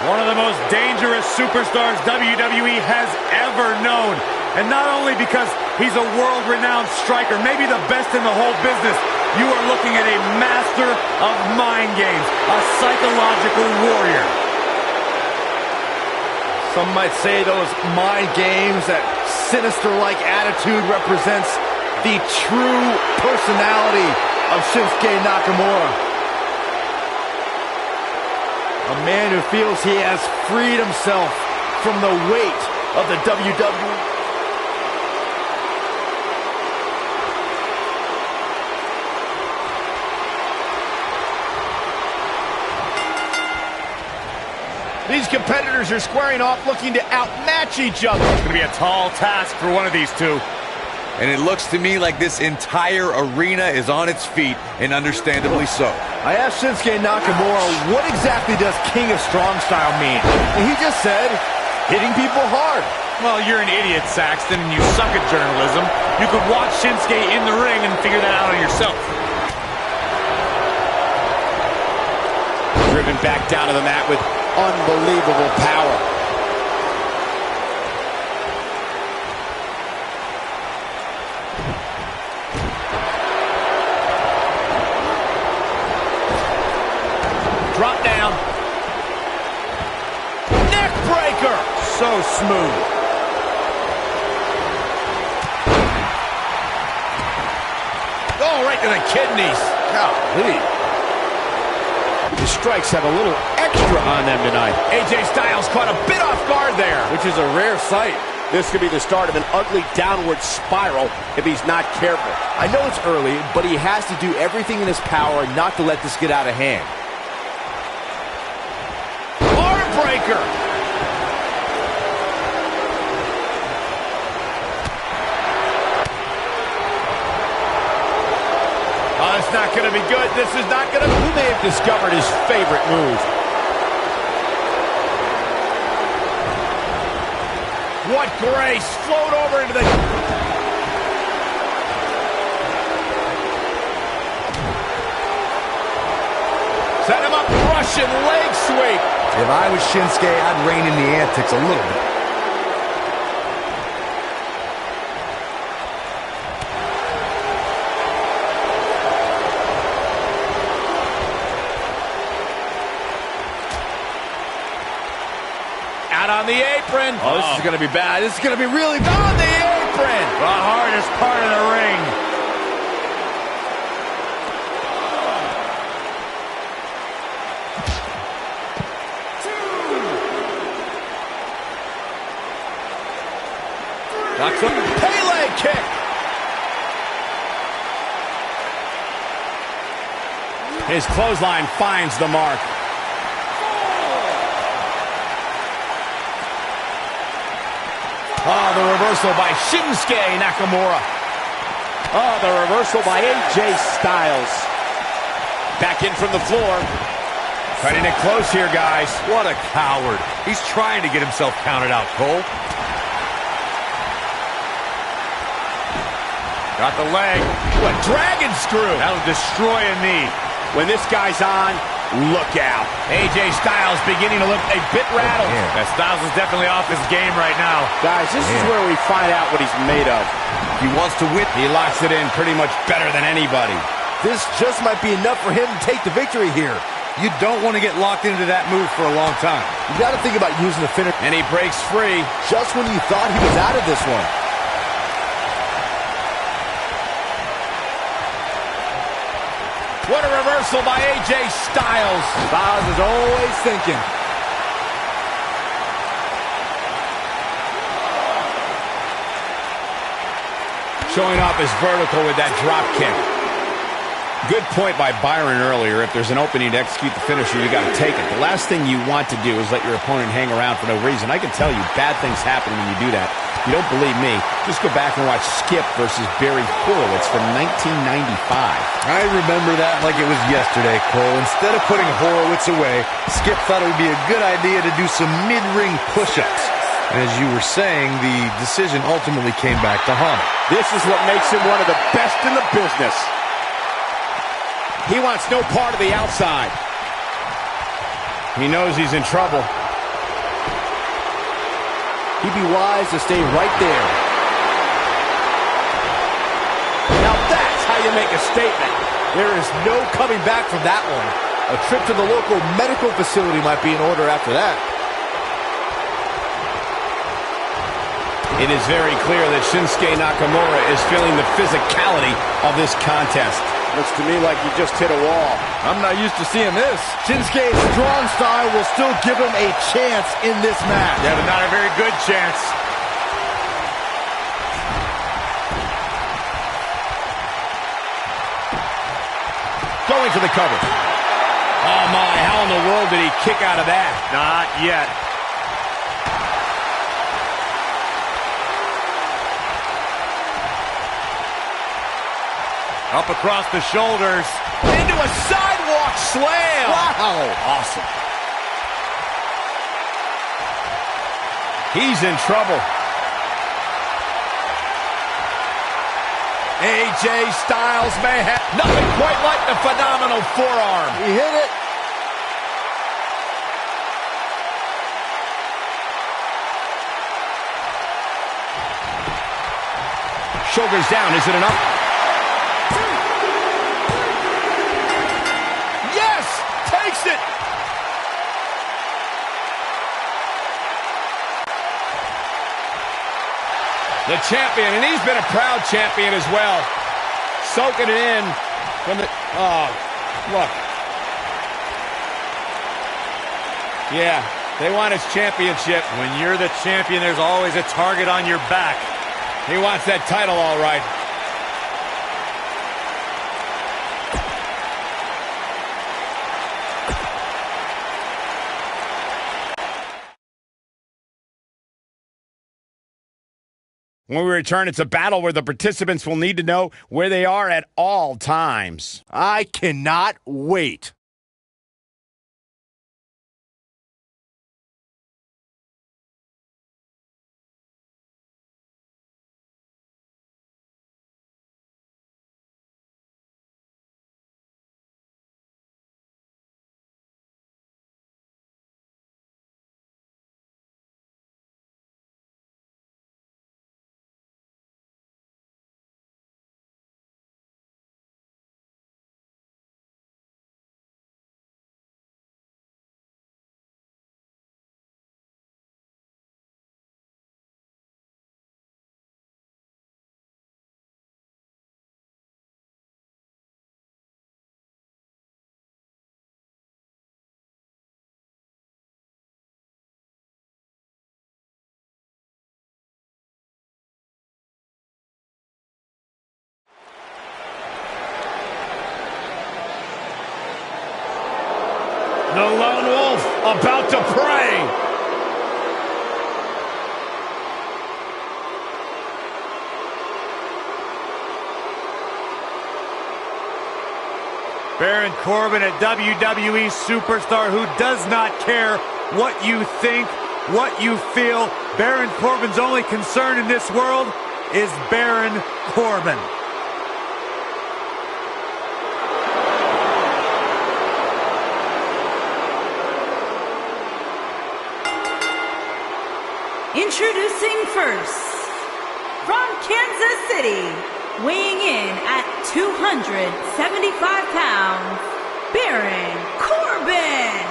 One of the most dangerous superstars WWE has ever known. And not only because he's a world-renowned striker, maybe the best in the whole business, you are looking at a master of mind games, a psychological warrior.
Some might say those mind games, that sinister-like attitude represents the true personality of Shinsuke Nakamura. A man who feels he has freed himself from the weight of the WWE.
These competitors are squaring off, looking to outmatch each other.
It's going to be a tall task for one of these two.
And it looks to me like this entire arena is on its feet, and understandably so.
I asked Shinsuke Nakamura, what exactly does King of Strong Style mean? And he just said, hitting people hard.
Well, you're an idiot, Saxton, and you suck at journalism. You could watch Shinsuke in the ring and figure that out on yourself.
Driven back down to the mat with unbelievable power. Drop down. Neck breaker. So smooth. Oh, right to the kidneys. Golly. The strikes have a little extra on them tonight. AJ Styles caught a bit off guard there.
Which is a rare sight. This could be the start of an ugly downward spiral if he's not careful.
I know it's early, but he has to do everything in his power not to let this get out of hand.
Breaker. Oh, it's not going to be good. This is not going to... Who may have discovered his favorite move? What grace. Float over into the... Set him up. Russian leg sweep.
If I was Shinsuke, I'd rein in the antics a little bit.
Out on the apron.
Oh, this is going to be bad. This is going to be really bad.
On the apron.
The hardest part of the ring.
Pele kick. His clothesline finds the mark. Oh, the reversal by Shinsuke Nakamura.
Oh, the reversal by AJ Styles. Back in from the floor.
Cutting it close here, guys.
What a coward. He's trying to get himself counted out, Cole. Got the leg.
What dragon screw.
That'll destroy a knee.
When this guy's on, look out. AJ Styles beginning to look a bit rattled.
That Styles is definitely off his game right now.
Guys, this is where we find out what he's made of.
He wants to win.
He locks it in pretty much better than anybody.
This just might be enough for him to take the victory here.
You don't want to get locked into that move for a long time.
You got to think about using the finish.
And he breaks free.
Just when you thought he was out of this one.
What a reversal by AJ Styles.
Styles is always thinking.
Showing off his vertical with that drop kick. Good point by Byron earlier. If there's an opening to execute the finisher, you got to take it. The last thing you want to do is let your opponent hang around for no reason. I can tell you, bad things happen when you do that. If you don't believe me, just go back and watch Skip versus Barry Horowitz from 1995.
I remember that like it was yesterday, Cole. Instead of putting Horowitz away, Skip thought it would be a good idea to do some mid-ring push-ups. And as you were saying, the decision ultimately came back to haunt him.
This is what makes him one of the best in the business.
He wants no part of the outside. He knows he's in trouble.
he'd be wise to stay right there. Now that's how you make a statement. There is no coming back from that one. A trip to the local medical facility might be in order after that.
It is very clear that Shinsuke Nakamura is feeling the physicality of this contest.
Looks to me like he just hit a wall.
I'm not used to seeing this. Shinsuke's strong style will still give him a chance in this match.
Yeah, but not a very good chance.
Going for the cover. Oh my, how in the world did he kick out of that?
Not yet. Up across the shoulders.
Into a sidewalk slam.
Wow.
Awesome.
He's in trouble.
AJ Styles may have
Nothing quite like the phenomenal forearm.
He hit it.
Shoulders down, is it enough?
Yes! Takes it!
The champion, and he's been a proud champion as well. Soaking it in from the... Oh, look. Yeah, they want his championship.
When you're the champion, there's always a target on your back.
He wants that title, all right. When we return, it's a battle where the participants will need to know where they are at all times.
I cannot wait.
The lone wolf about to prey.
Baron Corbin, a WWE superstar who does not care what you think, what you feel. Baron Corbin's only concern in this world is Baron Corbin.
Introducing first, from Kansas City, weighing in at 275 pounds, Baron Corbin.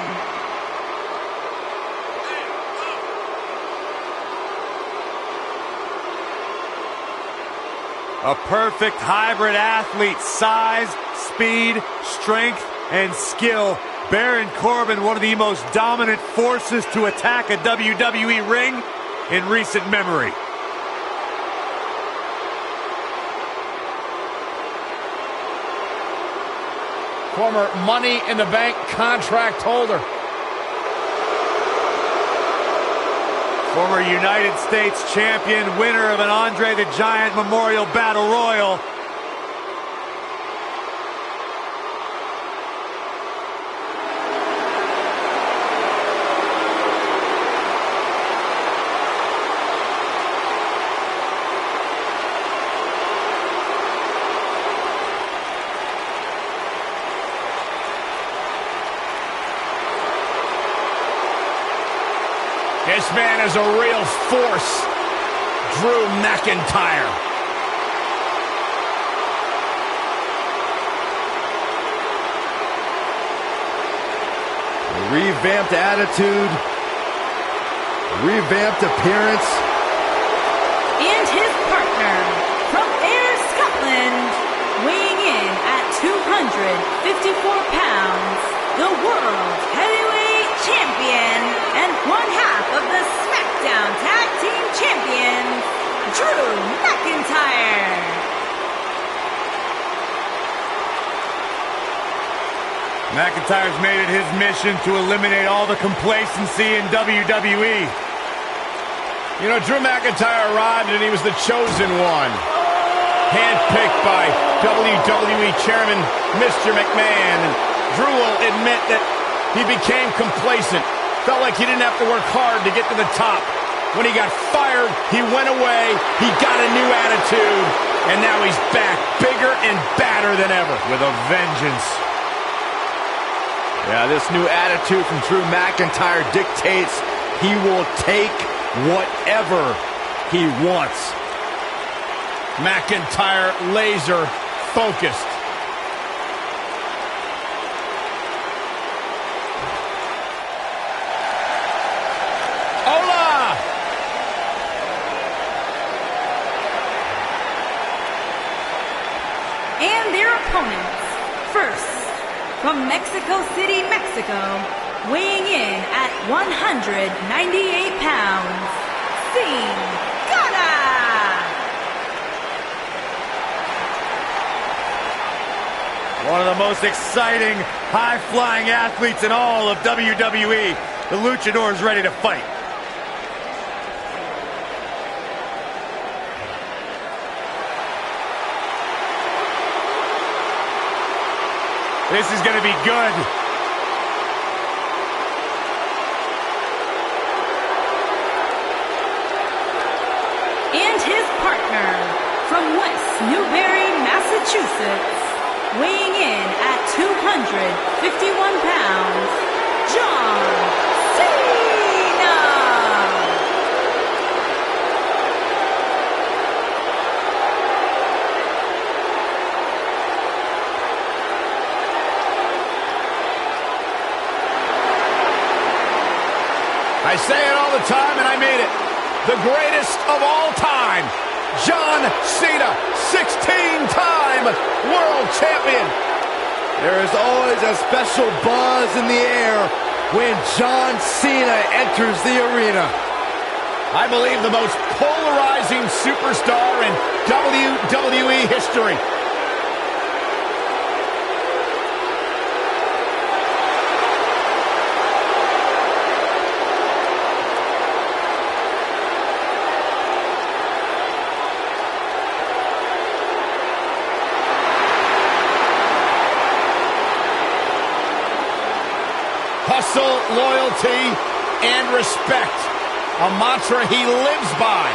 A perfect hybrid athlete, size, speed, strength, and skill. Baron Corbin, one of the most dominant forces to attack a WWE ring in recent memory.
Former Money in the Bank contract holder.
Former United States champion, winner of an Andre the Giant Memorial Battle Royal.
His This man is a real force. Drew McIntyre.
Revamped attitude, revamped appearance.
And his partner from Ayr, Scotland, weighing in at 254 pounds, the World Heavyweight Champion and one half of the SmackDown Tag Team Champions, Drew McIntyre.
McIntyre's made it his mission to eliminate all the complacency in WWE.
You know, Drew McIntyre arrived and he was the chosen one. Handpicked by WWE Chairman Mr. McMahon. And Drew will admit that he became complacent. Felt like he didn't have to work hard to get to the top. When he got fired, he went away, he got a new attitude, and now he's back, bigger and badder than ever.
With a vengeance.
Yeah, this new attitude from Drew McIntyre dictates he will take whatever he wants.
McIntyre laser focused. Hola!
And their opponents. First, from Mexico City, Mexico, weighing in at 198 pounds, Cara.
One of the most exciting, high-flying athletes in all of WWE. The Luchador is ready to fight. This is going to be good.
And his partner from West Newbury, Massachusetts, weighing in at 251 pounds, John Cena.
I say it all the time, and I mean it. The greatest of all time, John Cena, 16-time world champion.
There is always a special buzz in the air when John Cena enters the arena.
I believe the most polarizing superstar in WWE history. Hustle, loyalty, and respect. A mantra he lives by.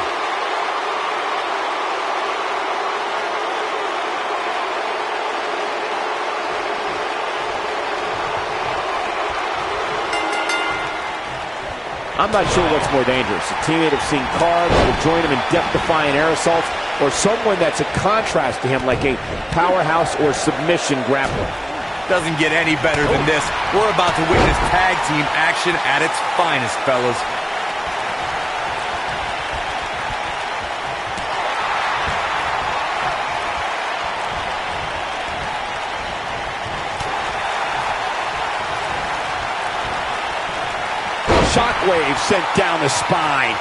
I'm not sure what's more dangerous. A teammate of seeing Cara that will join him in death-defying air assaults, or someone that's a contrast to him like a powerhouse or submission grappler.
Doesn't get any better than this. We're about to witness tag team action at its finest, fellas.
Shockwave sent down the spine.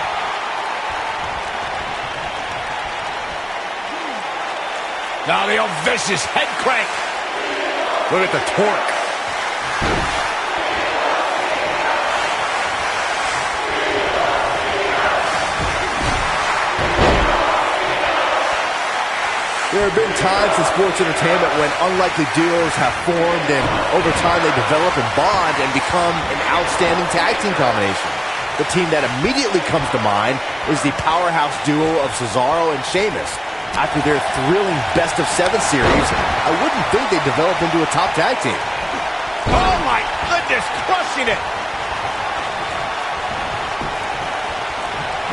Now the old vicious head crank.
Look at the torque.
There have been times in sports entertainment when unlikely duos have formed, and over time they develop and bond and become an outstanding tag team combination. The team that immediately comes to mind is the powerhouse duo of Cesaro and Sheamus. After their thrilling best-of-7 series, I wouldn't think they'd develop into a top tag team.
Oh my goodness, crushing it.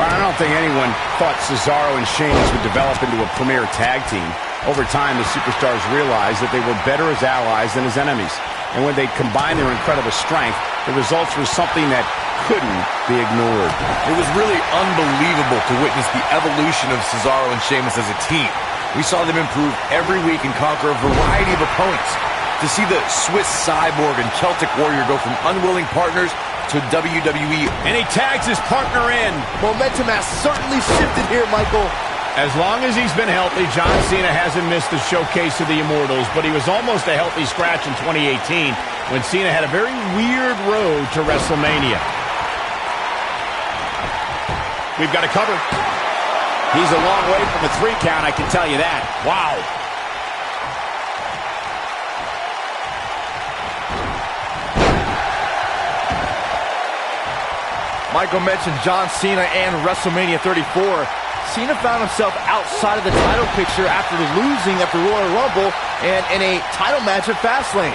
I don't think anyone thought Cesaro and Sheamus would develop into a premier tag team. Over time, the superstars realized that they were better as allies than as enemies. And when they combined their incredible strength, the results were something that couldn't be ignored.
It was really unbelievable to witness the evolution of Cesaro and Sheamus as a team. We saw them improve every week and conquer a variety of opponents. To see the Swiss Cyborg and Celtic Warrior go from unwilling partners to WWE.
And he tags his partner in.
Momentum has certainly shifted here, Michael.
As long as he's been healthy, John Cena hasn't missed the showcase of the Immortals, but he was almost a healthy scratch in 2018 when Cena had a very weird road to WrestleMania. We've got it covered.
He's a long way from a 3 count, I can tell you that.
Wow.
Michael mentioned John Cena and WrestleMania 34. Cena found himself outside of the title picture after losing at the Royal Rumble and in a title match at Fastlane.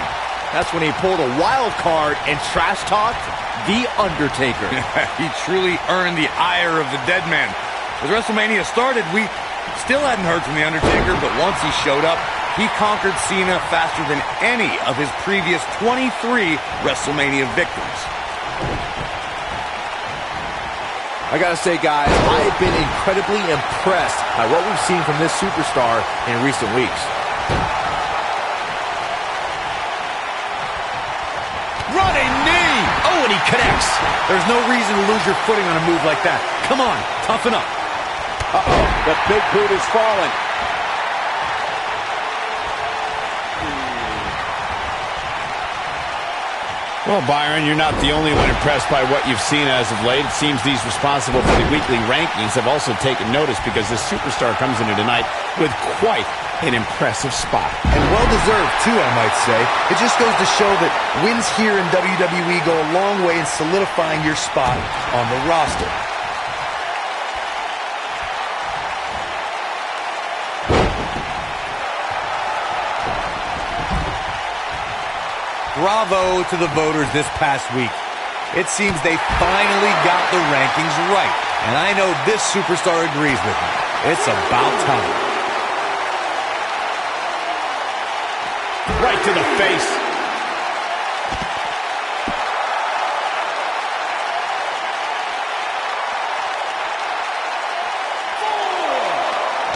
That's when he pulled a wild card and trash-talked The Undertaker.
He truly earned the ire of the dead man. As WrestleMania started, we still hadn't heard from The Undertaker, but once he showed up, he conquered Cena faster than any of his previous 23 WrestleMania victories.
I gotta say, guys, I have been incredibly impressed by what we've seen from this superstar in recent weeks.
Running knee! Oh, and he connects. There's no reason to lose your footing on a move like that. Come on, toughen up.
Uh-oh, the big boot is falling.
Well, Byron, you're not the only one impressed by what you've seen as of late. It seems these responsible for the weekly rankings have also taken notice because this superstar comes into tonight with quite an impressive spot.
And well-deserved, too, I might say. It just goes to show that wins here in WWE go a long way in solidifying your spot on the roster.
Bravo to the voters this past week. It seems they finally got the rankings right. And I know this superstar agrees with me. It's about time.
Right to the face.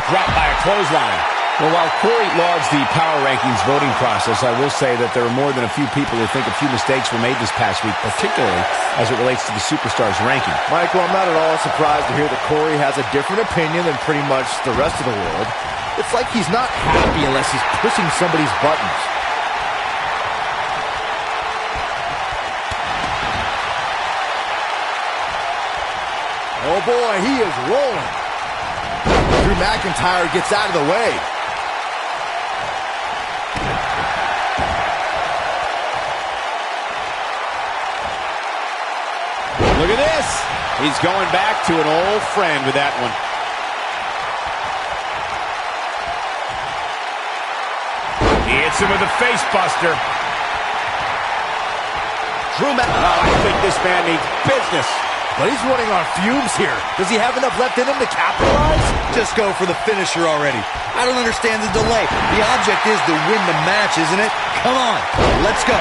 Dropped by a clothesline. Well, while Corey lauds the power rankings voting process, I will say that there are more than a few people who think a few mistakes were made this past week, particularly as it relates to the superstars ranking.
Michael, I'm not at all surprised to hear that Corey has a different opinion than pretty much the rest of the world. It's like he's not happy unless he's pushing somebody's buttons. Oh boy, he is rolling. Drew McIntyre gets out of the way.
Look at this. He's going back to an old friend with that one. He hits him with a face buster.
Drew McIntyre, I think this man needs business.
But he's running on fumes here. Does he have enough left in him to capitalize?
Just go for the finisher already. I don't understand the delay. The object is to win the match, isn't it? Come on, let's go.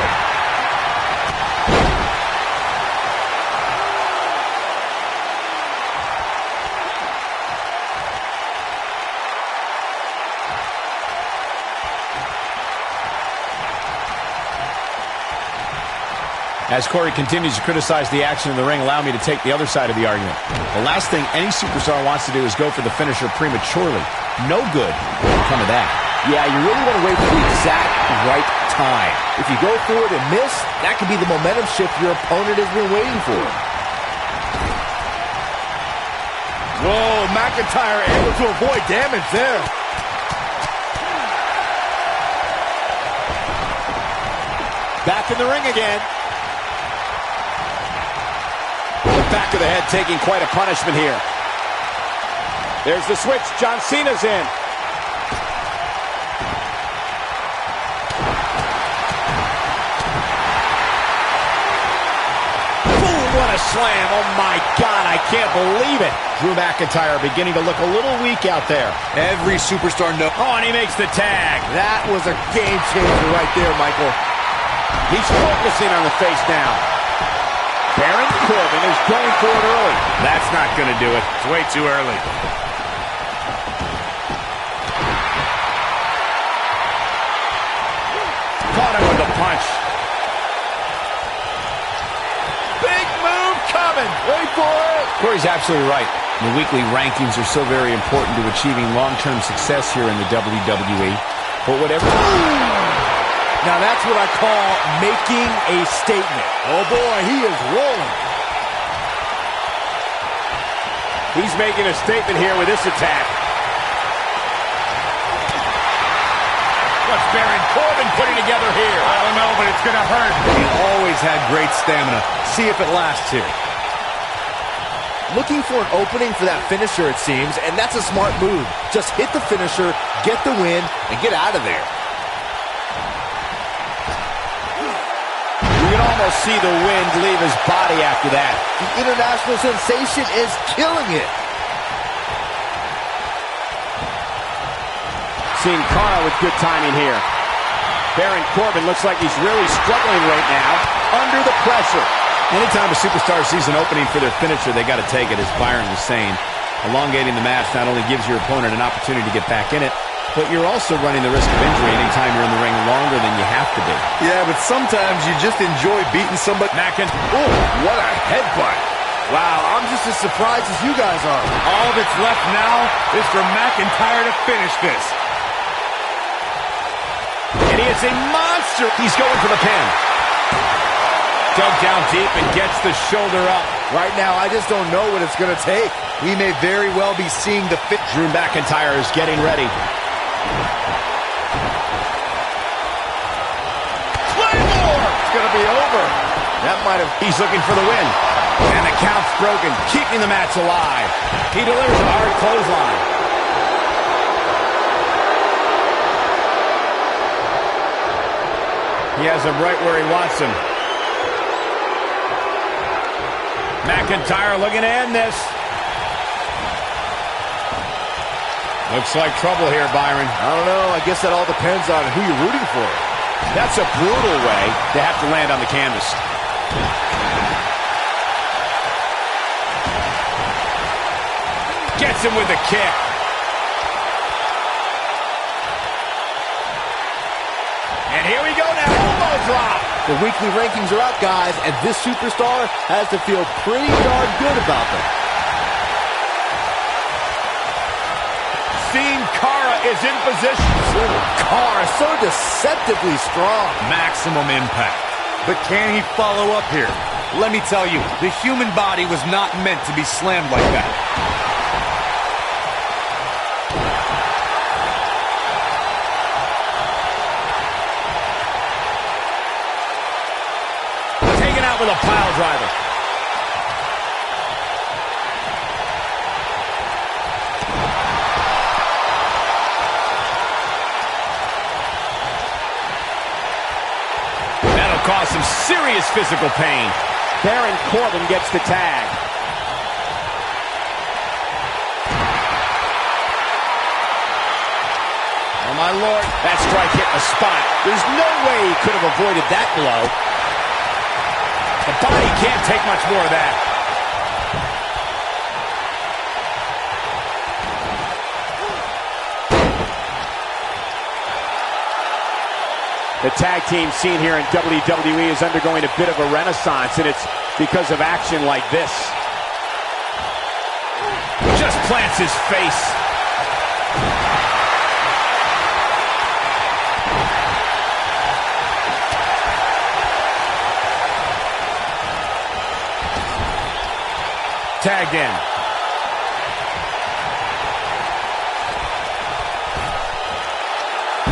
As Corey continues to criticize the action in the ring, allow me to take the other side of the argument. The last thing any superstar wants to do is go for the finisher prematurely. No good will come of that.
Yeah, you really want to wait for the exact right time. If you go for it and miss, that could be the momentum shift your opponent has been waiting for. Whoa, McIntyre able to avoid damage there.
Back in the ring again. Back of the head taking quite a punishment here. There's the switch. John Cena's in.
Boom, what a slam. Oh, my God, I can't believe it. Drew McIntyre beginning to look a little weak out there.
Every superstar knows.
Oh, and he makes the tag.
That was a game changer right there, Michael.
He's focusing on the face now. Baron Corbin is going for it early.
That's not going to do it.
It's way too early.
Caught him with a punch.
Big move coming. Wait for it.
Corey's absolutely right. The weekly rankings are so very important to achieving long-term success here in the WWE. But whatever...
Now that's what I call making a statement. Oh boy, he is rolling.
He's making a statement here with this attack.
What's Baron Corbin putting together here?
I don't know, but it's going to hurt.
He always had great stamina. See if it lasts here.
Looking for an opening for that finisher, it seems, and that's a smart move. Just hit the finisher, get the win, and get out of there.
You can almost see the wind leave his body after that.
The international sensation is killing it.
Seeing Cara with good timing here. Baron Corbin looks like he's really struggling right now under the pressure.
Anytime a superstar sees an opening for their finisher, they got to take it, as Byron was saying. Elongating the match not only gives your opponent an opportunity to get back in it, but you're also running the risk of injury anytime you're in the ring longer than you have to be.
Yeah, but sometimes you just enjoy beating somebody.
Oh, what a headbutt. Wow, I'm just as surprised as you guys are.
All that's left now is for McIntyre to finish this.
And he is a monster. He's going for the pin. Dug down deep and gets the shoulder up.
Right now, I just don't know what it's going to take.
We may very well be seeing the fit.
Drew McIntyre is getting ready.
Claymore! It's going to be over. That might have...
He's looking for the win. And the count's broken, keeping the match alive. He delivers a hard clothesline. He has him right where he wants him. McIntyre looking to end this. Looks like trouble here, Byron.
I don't know. I guess that all depends on who you're rooting for.
That's a brutal way to have to land on the canvas. Gets him with a kick. And here we go now. Elbow drop.
The weekly rankings are out, guys, and this superstar has to feel pretty darn good about them.
Seeing Cara is in position.
Cara, so deceptively strong.
Maximum impact. But can he follow up here? Let me tell you, the human body was not meant to be slammed like that.
Taken out with a pile driver. That'll cause some serious physical pain.
Baron Corbin gets the tag.
Oh, my Lord. That strike hit the spot.
There's no way he could have avoided that blow.
The body can't take much more of that.
The tag team scene here in WWE is undergoing a bit of a renaissance, and it's because of action like this.
Just plants his face. Tagged in.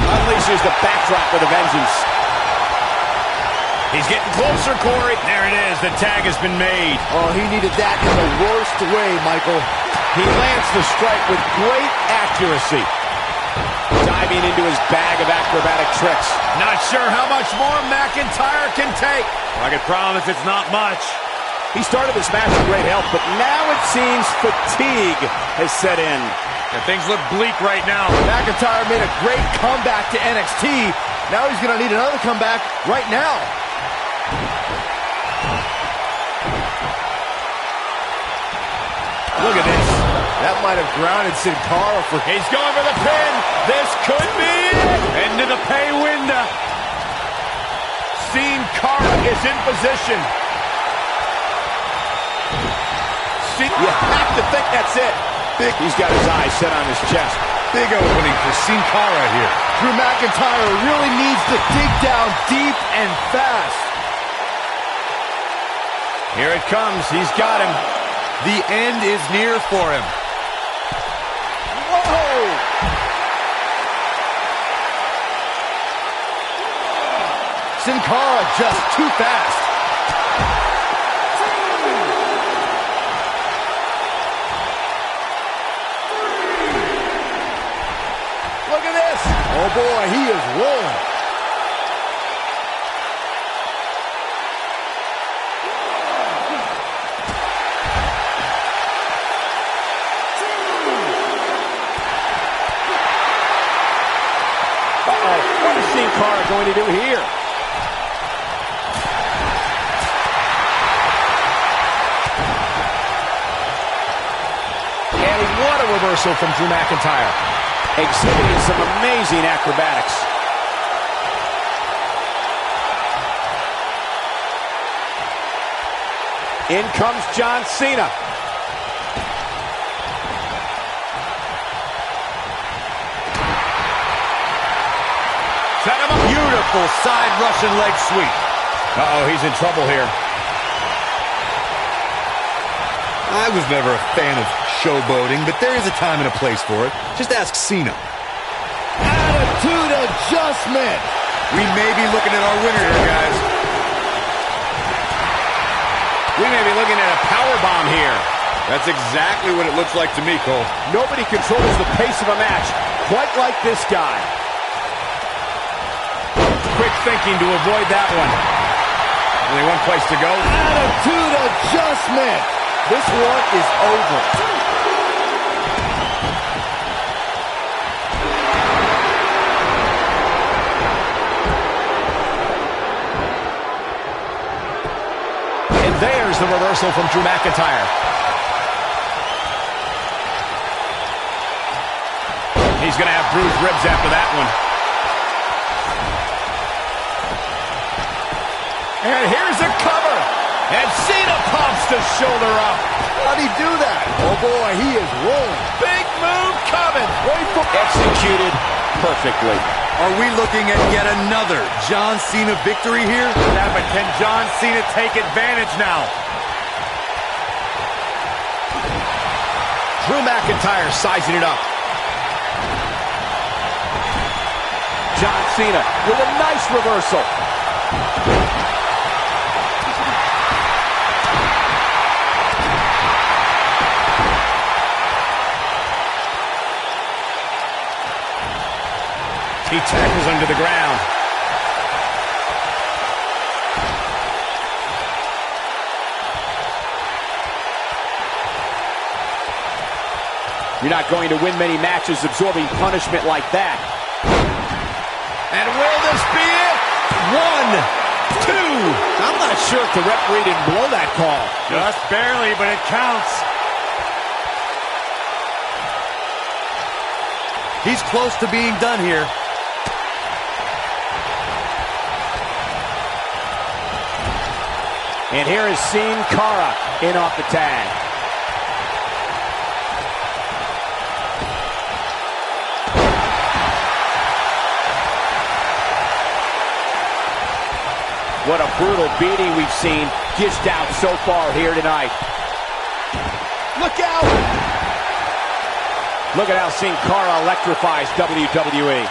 Unleashes the backdrop with a vengeance.
He's getting closer, Corey. There it is. The tag has been made.
Oh, he needed that in the worst way, Michael.
He lands the strike with great accuracy. Diving into his bag of acrobatic tricks.
Not sure how much more McIntyre can take.
I can promise it's not much.
He started this match with great health, but now it seems fatigue has set in.
And things look bleak right now.
McIntyre made a great comeback to NXT. Now he's going to need another comeback right now.
Look at this.
That might have grounded Sin Cara for...
He's going for the pin. This could be it. Into the pay window. Cara is in position.
You have to think that's it. He's got his eyes set on his chest.
Big opening for Sin Cara here.
Drew McIntyre really needs to dig down deep and fast.
Here it comes. He's got him.
The end is near for him.
Whoa! Sin Cara just too fast. Look at this. Oh boy, he is rolling.
What is Sin Cara going to do here?
And what a reversal from Drew McIntyre.
Exhibiting some amazing acrobatics. In comes John Cena.
Set him up. Beautiful side Russian leg sweep.
Uh-oh, he's in trouble here.
I was never a fan of showboating, but there is a time and a place for it. Just ask Cena.
Attitude adjustment.
We may be looking at our winner here, guys.
We may be looking at a powerbomb here. That's exactly what it looks like to me, Cole.
Nobody controls the pace of a match quite like this guy.
Quick thinking to avoid that one. Only one place to go.
Attitude adjustment. This one is over.
And there's the reversal from Drew McIntyre. He's going to have bruised ribs after that one. And here's a cover. And Cena pops the shoulder up.
How'd he do that? Oh boy, he is rolling.
Big move coming.
Wait for...
Executed perfectly.
Are we looking at yet another John Cena victory here?
Yeah, but can John Cena take advantage now?
Drew McIntyre sizing it up.
John Cena with a nice reversal.
He tackles under the ground.
You're not going to win many matches absorbing punishment like that.
And will this be it? 1, 2.
I'm not sure if the referee didn't blow that call.
Just barely, but it counts.
He's close to being done here.
And here is Sin Cara in off the tag. What a brutal beating we've seen dished out so far here tonight.
Look out!
Look at how Sin Cara electrifies WWE.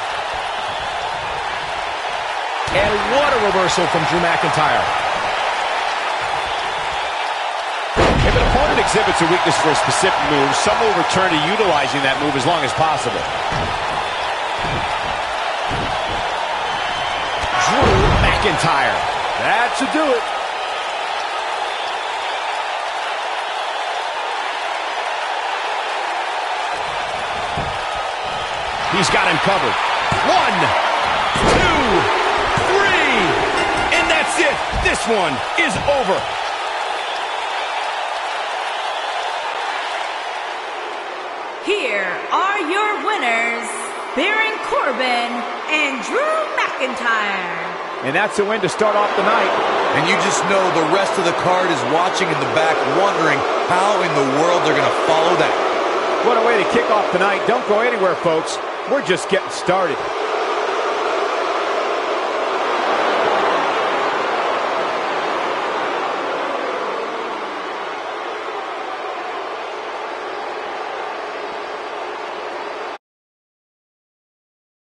And what a reversal from Drew McIntyre. If an opponent exhibits a weakness for a specific move, some will return to utilizing that move as long as possible. Drew McIntyre.
That should do it.
He's got him covered. 1, 2, 3. And that's it. This one is over.
Here are your winners, Baron Corbin and Drew McIntyre.
And that's a win to start off the night.
And you just know the rest of the card is watching in the back, wondering how in the world they're going to follow that.
What a way to kick off the night. Don't go anywhere, folks. We're just getting started.